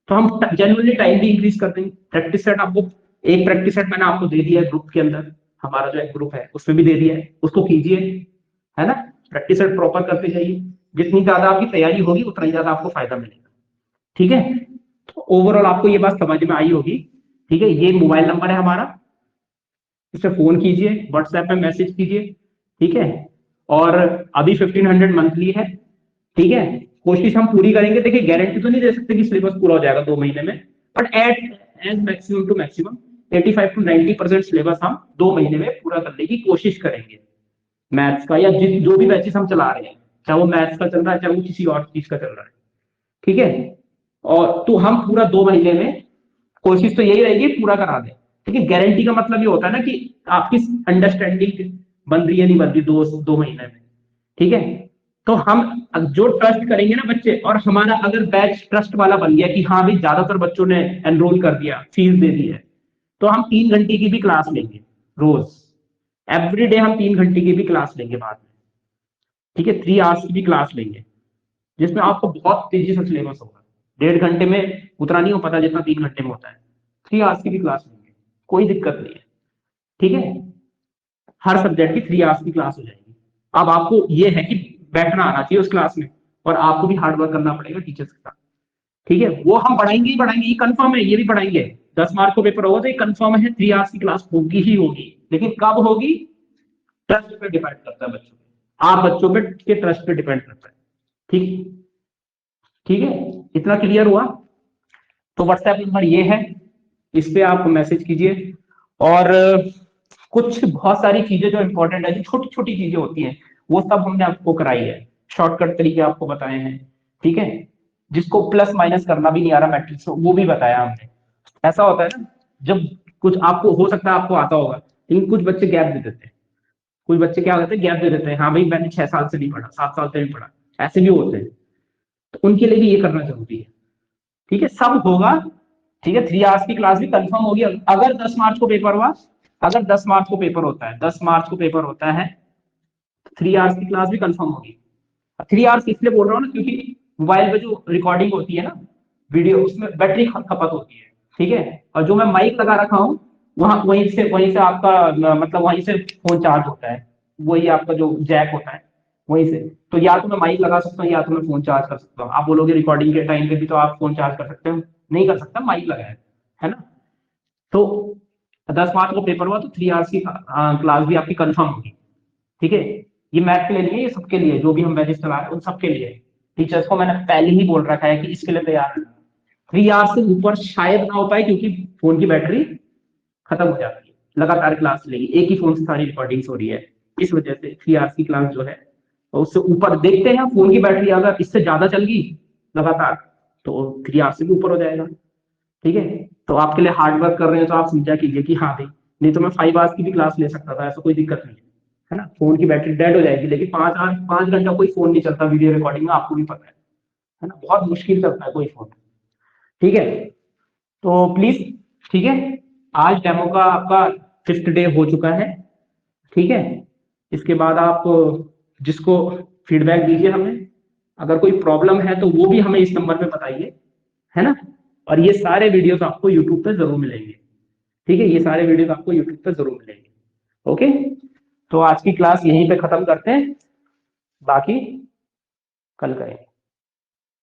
तो हम जेन्युइनली टाइम भी इंक्रीज कर देंगे। प्रैक्टिस सेट आपको, एक प्रैक्टिस सेट मैंने आपको दे दिया है ग्रुप के अंदर, हमारा जो एक ग्रुप है उसमें भी दे दिया है, उसको कीजिए, है ना। प्रैक्टिस सेट प्रॉपर करते जाइए, जितनी ज्यादा आपकी तैयारी होगी उतना ही ज्यादा आपको फायदा मिलेगा, ठीक है। तो ओवरऑल आपको ये बात समझ में आई होगी, ठीक है। ये मोबाइल नंबर है हमारा, इसे फोन कीजिए, व्हाट्सएप पे मैसेज कीजिए, ठीक है। और अभी 1500 मंथली है, ठीक है। कोशिश हम पूरी करेंगे, देखिए गारंटी तो नहीं दे सकते कि सिलेबस पूरा हो जाएगा 2 महीने में, but as maximum to maximum 85 to 90% syllabus हम 2 महीने में पूरा करने की कोशिश करेंगे, मैथ्स का या जो भी बैचेस हम चला रहे हैं, चाहे वो मैथ्स का चल रहा है चाहे वो किसी और चीज का चल रहा है, ठीक है। और तो हम पूरा 2 महीने में कोशिश तो यही रहेगी पूरा करा दें, ठीक है। गारंटी का मतलब ये होता है ना कि आपकी अंडरस्टैंडिंग बन रही है नहीं बन रही 2 महीने में, ठीक है। तो हम जो ट्रस्ट करेंगे ना बच्चे, और हमारा अगर बैच ट्रस्ट वाला बन गया कि हाँ भाई ज्यादातर बच्चों ने एनरोल कर दिया, फीस दे दी है, तो हम 3 घंटे की भी क्लास लेंगे रोज, एवरीडे हम 3 घंटे की भी क्लास लेंगे बाद में, ठीक है। 3 आवर्स की भी क्लास लेंगे, जिसमें आपको बहुत तेजी से सिलेबस होगा, 1.5 घंटे में उतना नहीं हो पाता जितना 3 घंटे में होता है। 3 आवर्स की भी क्लास लेंगे, कोई दिक्कत नहीं है, ठीक है। हर सब्जेक्ट की 3 आवर्स की क्लास हो जाएगी। अब आपको ये है कि बैठना आना चाहिए उस क्लास में, और आपको भी हार्डवर्क करना पड़ेगा टीचर्स के साथ, ठीक है। वो हम बढ़ाएंगे ही बढ़ाएंगे, ये कंफर्म है, ये भी बढ़ाएंगे। 10 मार्क को पेपर होगा तो ये कंफर्म है 3 आवर्स की क्लास होगी ही होगी, लेकिन कब होगी ट्रस्ट पे डिपेंड करता है बच्चों पे, आप बच्चों पे के ट्रस्ट पे डिपेंड करता है, ठीक, ठीक है। इतना क्लियर हुआ। तो व्हाट्सएप नंबर ये है, इस पे आप मैसेज कीजिए। और कुछ बहुत सारी चीजें जो इंपॉर्टेंट है, जो छोटी छोटी चीजें होती हैं, वो सब हमने आपको कराई है, शॉर्टकट तरीके आपको बताए हैं, ठीक है। जिसको प्लस माइनस करना भी नहीं आ रहा मैट्रिक्स, वो भी बताया हमने। ऐसा होता है ना, जब कुछ आपको हो सकता है आपको आता होगा, लेकिन कुछ बच्चे गैप दे देते हैं, कुछ बच्चे क्या होते हैं गैप दे देते हैं, हाँ भाई मैंने 6 साल से नहीं पढ़ा, 7 साल से नहीं पढ़ा, ऐसे भी होते हैं। तो उनके लिए भी ये करना जरूरी है, ठीक है। सब होगा, ठीक है। 3 आवर्स की क्लास भी कंफर्म होगी। अगर 10 मार्च को पेपर हुआ, अगर 10 मार्च को पेपर होता है, 10 मार्च को पेपर होता है, 3 आवर्स की क्लास भी कंफर्म होगी। 3 आवर्स इसलिए बोल रहा हूँ ना, क्योंकि मोबाइल पे जो रिकॉर्डिंग होती है ना वीडियो, उसमें बैटरी खपत होती है, ठीक है। और जो मैं माइक लगा रखा हूँ, वहां वहीं से आपका मतलब वहीं से फोन चार्ज होता है, वही आपका जो जैक होता है वहीं से। तो या तो मैं माइक लगा सकता हूँ या तो मैं फोन चार्ज कर सकता हूँ। आप बोलोगे रिकॉर्डिंग के टाइम पे भी तो आप फोन चार्ज कर सकते हो, नहीं कर सकता, माइक लगाया है ना। तो 10 मार्च को पेपर हुआ तो 3 आवर्स की क्लास भी आपकी कंफर्म होगी, ठीक है। ये मैथ के लिए नहीं है, ये सबके लिए, जो भी हम बैचेस चला रहे हैं उन सबके लिए। टीचर्स को मैंने पहले ही बोल रखा है कि इसके लिए तैयार है। 3 आवर्स से ऊपर शायद ना हो पाए, क्योंकि फोन की बैटरी खत्म हो जाती है, लगातार क्लास लेगी, एक ही फोन से सारी रिकॉर्डिंग्स हो रही है, इस वजह से 3 आवर्स की क्लास जो है, और उससे ऊपर देखते हैं फोन की बैटरी अगर इससे ज्यादा चल गई लगातार, तो 3 आवर्स से भी ऊपर हो जाएगा, ठीक है। तो आपके लिए हार्ड वर्क कर रहे हैं तो आप समझा कीजिए कि हाँ भाई, नहीं तो मैं 5 आवर्स की भी क्लास ले सकता था, ऐसा कोई दिक्कत नहीं है ना। फोन की बैटरी डेड हो जाएगी, लेकिन 5 आवर 5 घंटा कोई फोन नहीं चलता वीडियो रिकॉर्डिंग में, आपको भी पता है ना, बहुत मुश्किल चलता है कोई फोन, ठीक है। तो प्लीज, ठीक है, आज डेमो का आपका 5th डे हो चुका है, ठीक है। इसके बाद आप जिसको फीडबैक दीजिए हमें, अगर कोई प्रॉब्लम है तो वो भी हमें इस नंबर पे बताइए, है ना। और ये सारे वीडियोस आपको यूट्यूब पे जरूर मिलेंगे, ठीक है, ये सारे वीडियोस आपको यूट्यूब पे जरूर मिलेंगे, ओके। तो आज की क्लास यहीं पे खत्म करते हैं, बाकी कल करेंगे।